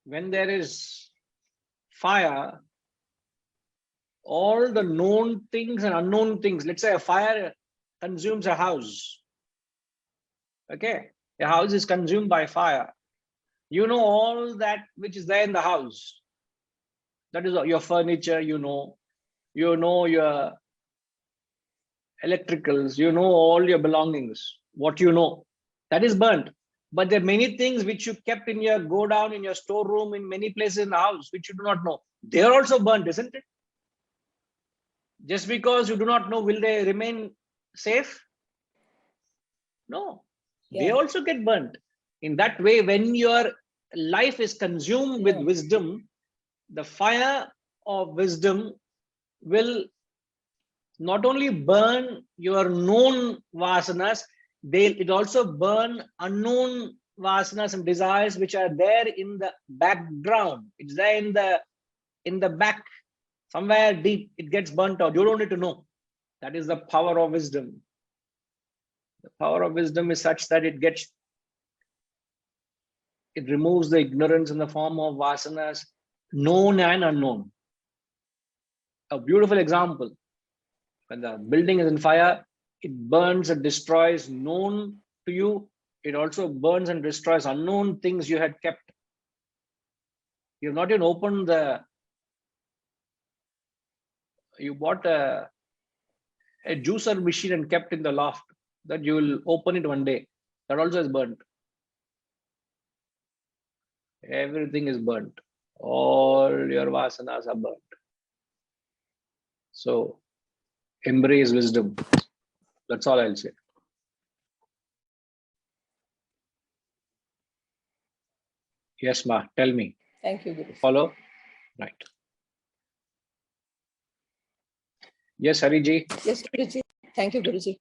When there is fire, all the known things and unknown things, let's say a fire consumes a house. Okay, a house is consumed by fire. You know all that which is there in the house. That is your furniture, you know your electricals, you know all your belongings, what you know, that is burnt. But there are many things which you kept in your go down in your storeroom, in many places in the house, which you do not know. They are also burnt, isn't it? Just because you do not know, will they remain safe? No, they also get burnt. In that way, when your life is consumed with wisdom, the fire of wisdom will not only burn your known vasanas, it also burn unknown vasanas and desires which are there in the background. It's there in the back, somewhere deep. It gets burnt out. You don't need to know. That is the power of wisdom. The power of wisdom is such that it removes the ignorance in the form of vasanas, known and unknown. A beautiful example. When the building is in fire, it burns and destroys known to you. It also burns and destroys unknown things you had kept. You have not even opened you bought a juicer machine and kept in the loft, that you will open it one day. That also is burnt. Everything is burnt. All your vasanas are burnt. So embrace wisdom. That's all I'll say. Yes, ma, tell me. Thank you, Guruji. Follow? Right. Yes, Hariji. Yes, Guruji. Thank you, Guruji.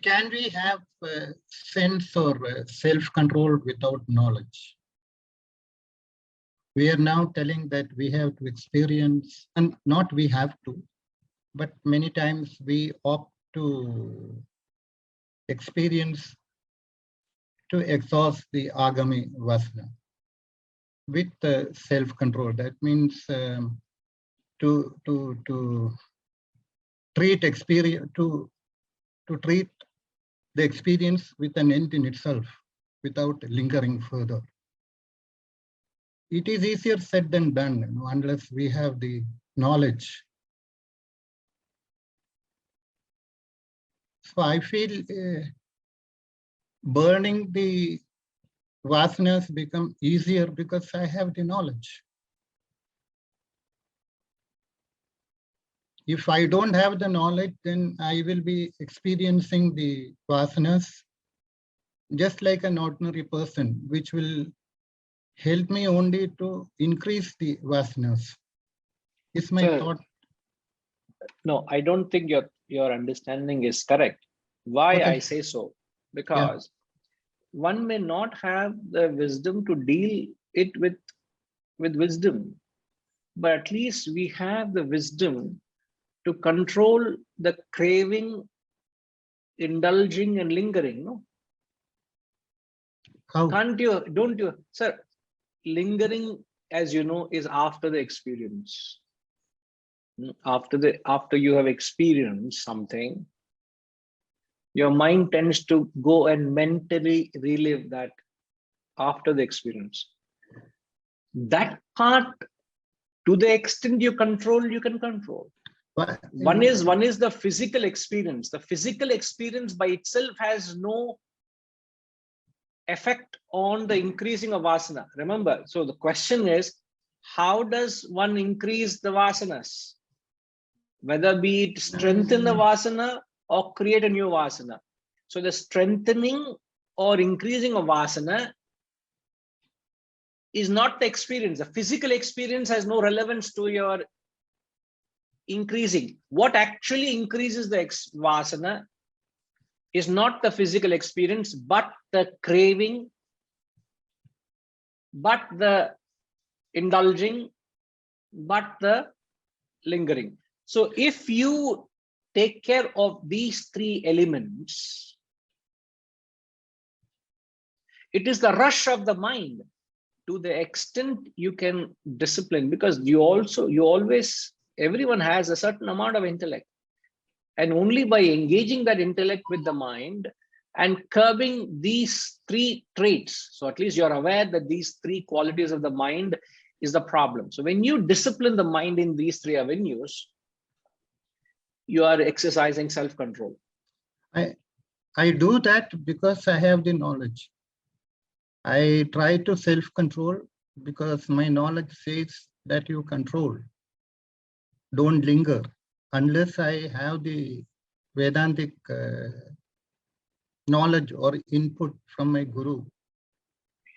Can we have sense or self-control without knowledge? We are now telling that we have to experience, and not we have to, but many times we opt to experience to exhaust the agami vasana with self-control. That means to treat experience, to treat the experience with an end in itself without lingering further. It is easier said than done, unless we have the knowledge. So I feel burning the vasanas become easier because I have the knowledge. If I don't have the knowledge, then I will be experiencing the vasanas just like an ordinary person, which will help me only to increase the vasanas. Is my thought? No, I don't think your understanding is correct. Why I say so? Because one may not have the wisdom to deal it with wisdom, but at least we have the wisdom to control the craving, indulging, and lingering. No? How? Can't you? Don't you, sir? Lingering, as you know, is after the experience. After you have experienced something, your mind tends to go and mentally relive that after the experience. That part, to the extent you control, you can control. One is the physical experience. The physical experience by itself has no effect on the increasing of vasana. Remember, so the question is, how does one increase the vasanas? Whether be it strengthen the vasana or create a new vasana. So the strengthening or increasing of vasana is not the experience. The physical experience has no relevance to your increasing. What actually increases the vasana is not the physical experience, but the craving, but the indulging, but the lingering. So if you take care of these three elements, it is the rush of the mind. To the extent you can discipline, because everyone has a certain amount of intellect, and only by engaging that intellect with the mind and curbing these three traits, so at least you're aware that these three qualities of the mind is the problem. So when you discipline the mind in these three avenues, you are exercising self-control. I do that because I have the knowledge. I try to self-control because my knowledge says that you control. Don't linger. Unless I have the Vedantic knowledge or input from my guru,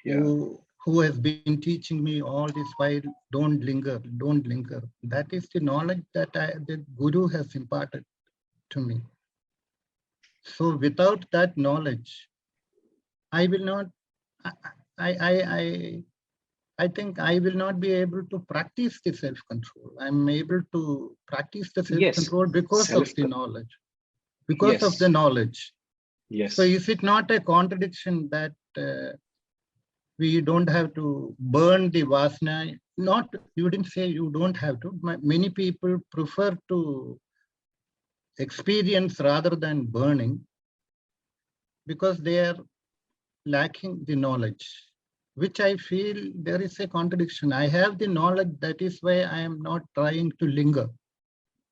who has been teaching me all this while, don't linger, don't linger. That is the knowledge that the guru has imparted to me. So without that knowledge, I will not, I think I will not be able to practice the self-control. I'm able to practice the self-control because of the knowledge. Because of the knowledge. Yes. So is it not a contradiction that we don't have to burn the vasana? Not, you didn't say you don't have to. Many people prefer to experience rather than burning because they are lacking the knowledge, which I feel there is a contradiction. I have the knowledge, that is why I am not trying to linger.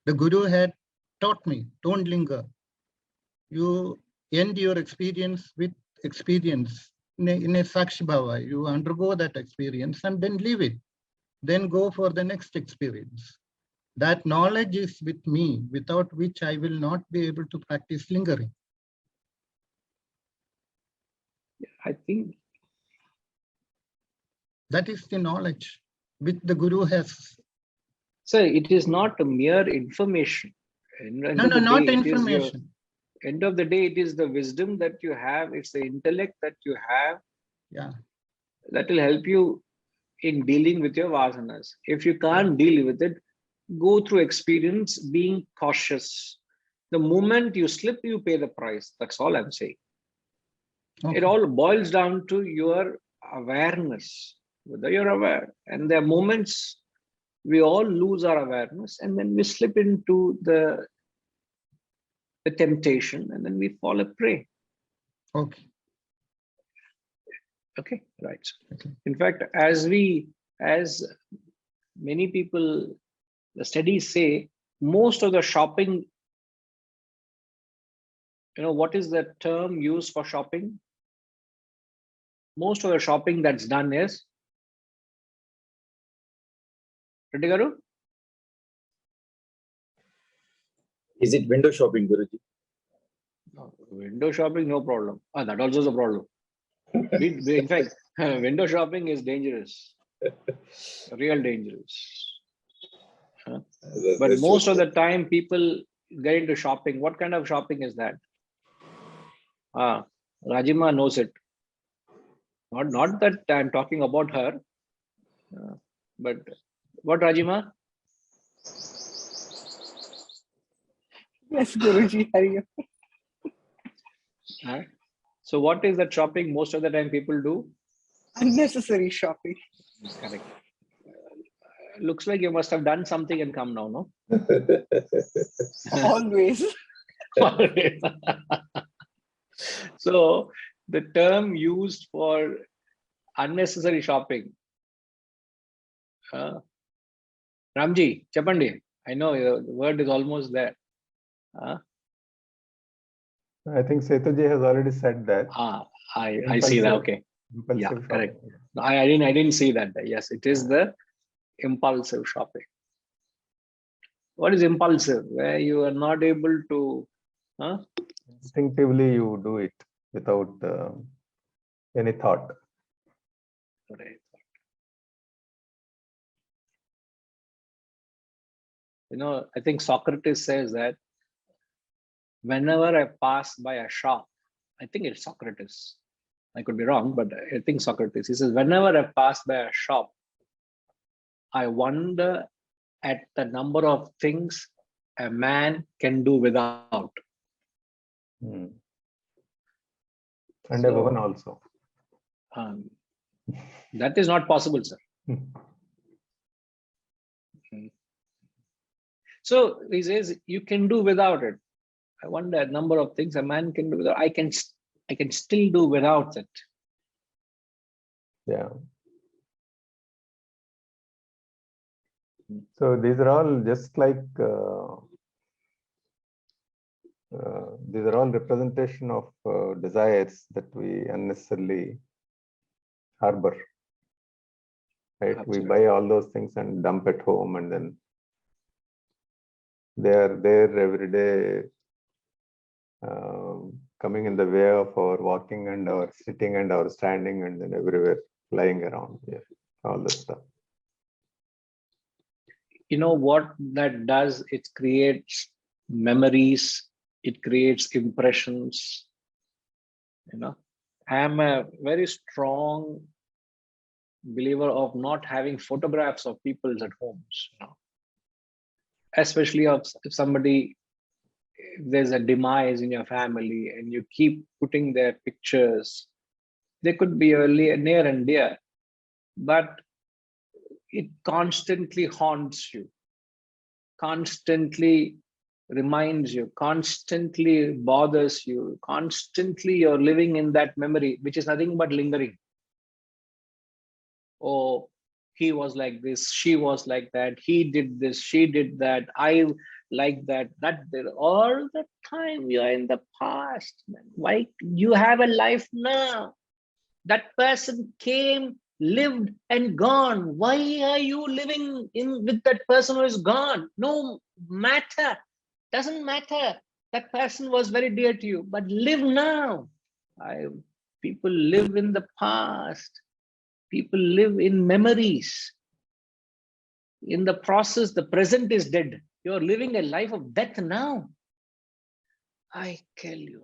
The guru had taught me, don't linger. You end your experience with experience in a Sakshi Bhava. You undergo that experience and then leave it. Then go for the next experience. That knowledge is with me, without which I will not be able to practice lingering. I think that is the knowledge which the guru has. So it is not a mere information. No, not information. end of the day, it is the wisdom that you have, it's the intellect that you have Yeah. that will help you in dealing with your vasanas. If you can't deal with it, go through experience being cautious. The moment you slip, you pay the price. That's all I'm saying. Okay. It all boils down to your awareness, whether you're aware. And there are moments we all lose our awareness and then we slip into the temptation and then we fall a prey. Okay. Okay, right. Okay. In fact, as many people, the studies say, most of the shopping, what is the term used for shopping? Most of the shopping that's done is, Reddy Garu? Is it window shopping, Guruji? No, window shopping, no problem. That also is a problem. In fact, window shopping is dangerous, real dangerous. But That's most so of the time, people get into shopping. What kind of shopping is that? Rajima knows it. Not that I'm talking about her, but what, Rajima? Yes, Guruji, Hari Om. So what is that shopping most of the time people do? Unnecessary shopping. Correct. Looks like you must have done something and come now, no? Always. So the term used for unnecessary shopping, Ramji, Chapandi, I know the word is almost there. I think Setuji has already said that. I see that. Okay. Impulsive Yeah, shopping. correct. I didn't see that. Yes, it is the impulsive shopping. What is impulsive? Where you are not able to Instinctively you do it without any thought. Right. I think Socrates says that whenever I pass by a shop, I think it's Socrates. I could be wrong, but I think Socrates. He says, whenever I pass by a shop, I wonder at the number of things a man can do without. And a woman also. That is not possible, sir. So he says you can do without it. I wonder a number of things a man can do without. I can still do without it. Yeah. So these are all just like these are all representation of desires that we unnecessarily harbor. Right? Absolutely. We buy all those things and dump at home, and then they are there every day, coming in the way of our walking and our sitting and our standing, and then everywhere lying around here, all this stuff. You know what that does? It creates memories, it creates impressions. I am a very strong believer of not having photographs of people at homes, especially if somebody, if there's a demise in your family and you keep putting their pictures. They could be near and dear, but it constantly haunts you, constantly reminds you, constantly bothers you, constantly you're living in that memory, which is nothing but lingering. Oh, he was like this, she was like that, he did this, she did that, I like that, all the time you are in the past. Why you have a life now? That person came, lived and gone. Why are you living with that person who is gone? No matter, doesn't matter. That person was very dear to you, but live now. People live in the past. People live in memories. In the process, the present is dead. You're living a life of death now. I tell you.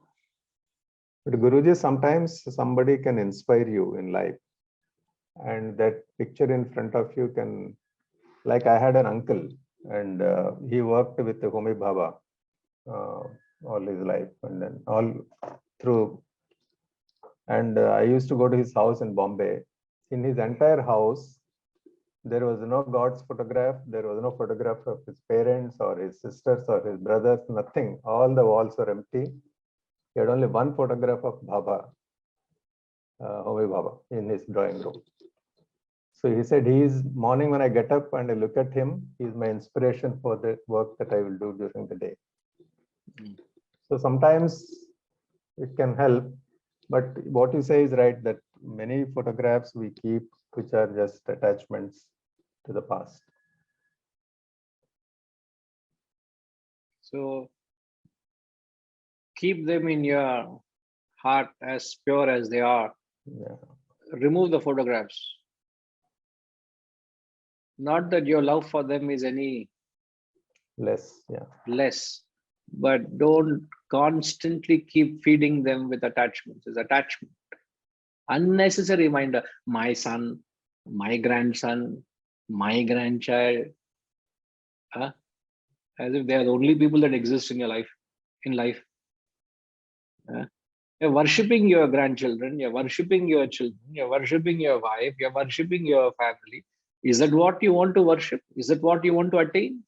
But Guruji, sometimes somebody can inspire you in life. And that picture in front of you can, like I had an uncle and he worked with the Homi Baba all his life and then all through. And I used to go to his house in Bombay. In his entire house, there was no God's photograph. There was no photograph of his parents or his sisters or his brothers, nothing. All the walls were empty. He had only one photograph of Baba, Homi Baba, in his drawing room. So he said, morning when I get up and I look at him, he's my inspiration for the work that I will do during the day. So sometimes it can help, but what you say is right, that many photographs we keep, which are just attachments to the past. So keep them in your heart as pure as they are. Yeah. Remove the photographs. Not that your love for them is any Less, but don't constantly keep feeding them with attachments. It's attachment. Unnecessary reminder. My son, my grandson, my grandchild. As if they are the only people that exist in your life. You're worshipping your grandchildren, you're worshipping your children, you're worshipping your wife, you're worshipping your family. Is that what you want to worship? Is that what you want to attain?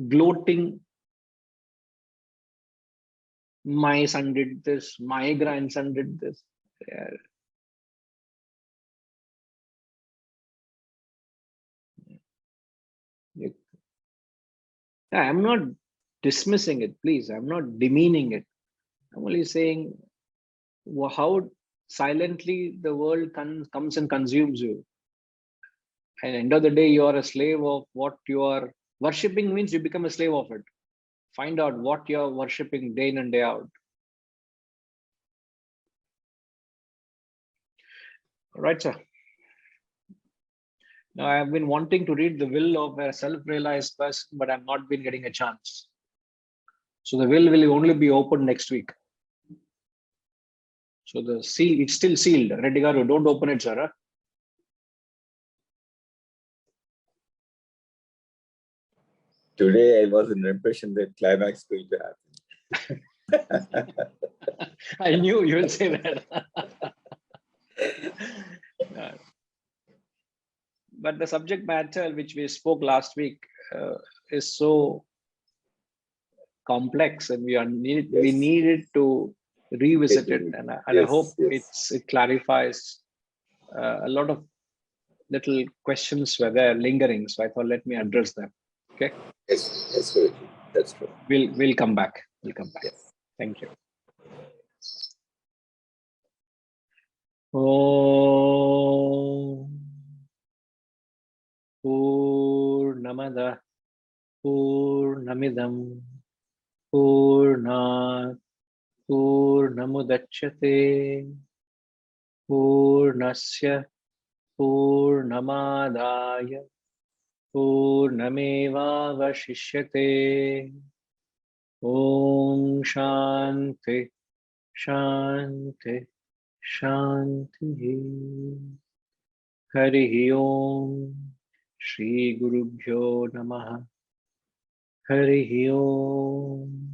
Gloating. My son did this, my grandson did this. I'm not dismissing it, please. I'm not demeaning it. I'm only saying how silently the world comes and consumes you. And end of the day, you are a slave of what you are worshipping. Means you become a slave of it. Find out what you are worshipping day in and day out. Right, sir. Now, I have been wanting to read the will of a self-realized person, but I've not been getting a chance. So the will only be open next week. So the seal, it's still sealed. Redigaru, don't open it, sir. Huh? Today I was in the impression that climax is going to happen. I knew you would say that. But the subject matter which we spoke last week is so complex, and we needed to revisit it, and I hope it clarifies a lot of little questions were there lingering. So I thought, let me address them. Okay. Yes, that's true. We'll come back. Yes. Thank you. Om Purnamada Purnamidam Purnat Purnamudachyate Purnasya Purnamadaya Purnamevavashishyate. Om Shanti Shanti Shanti. Harihi Om. Shri Gurubhyo Namaha. Harihi Om.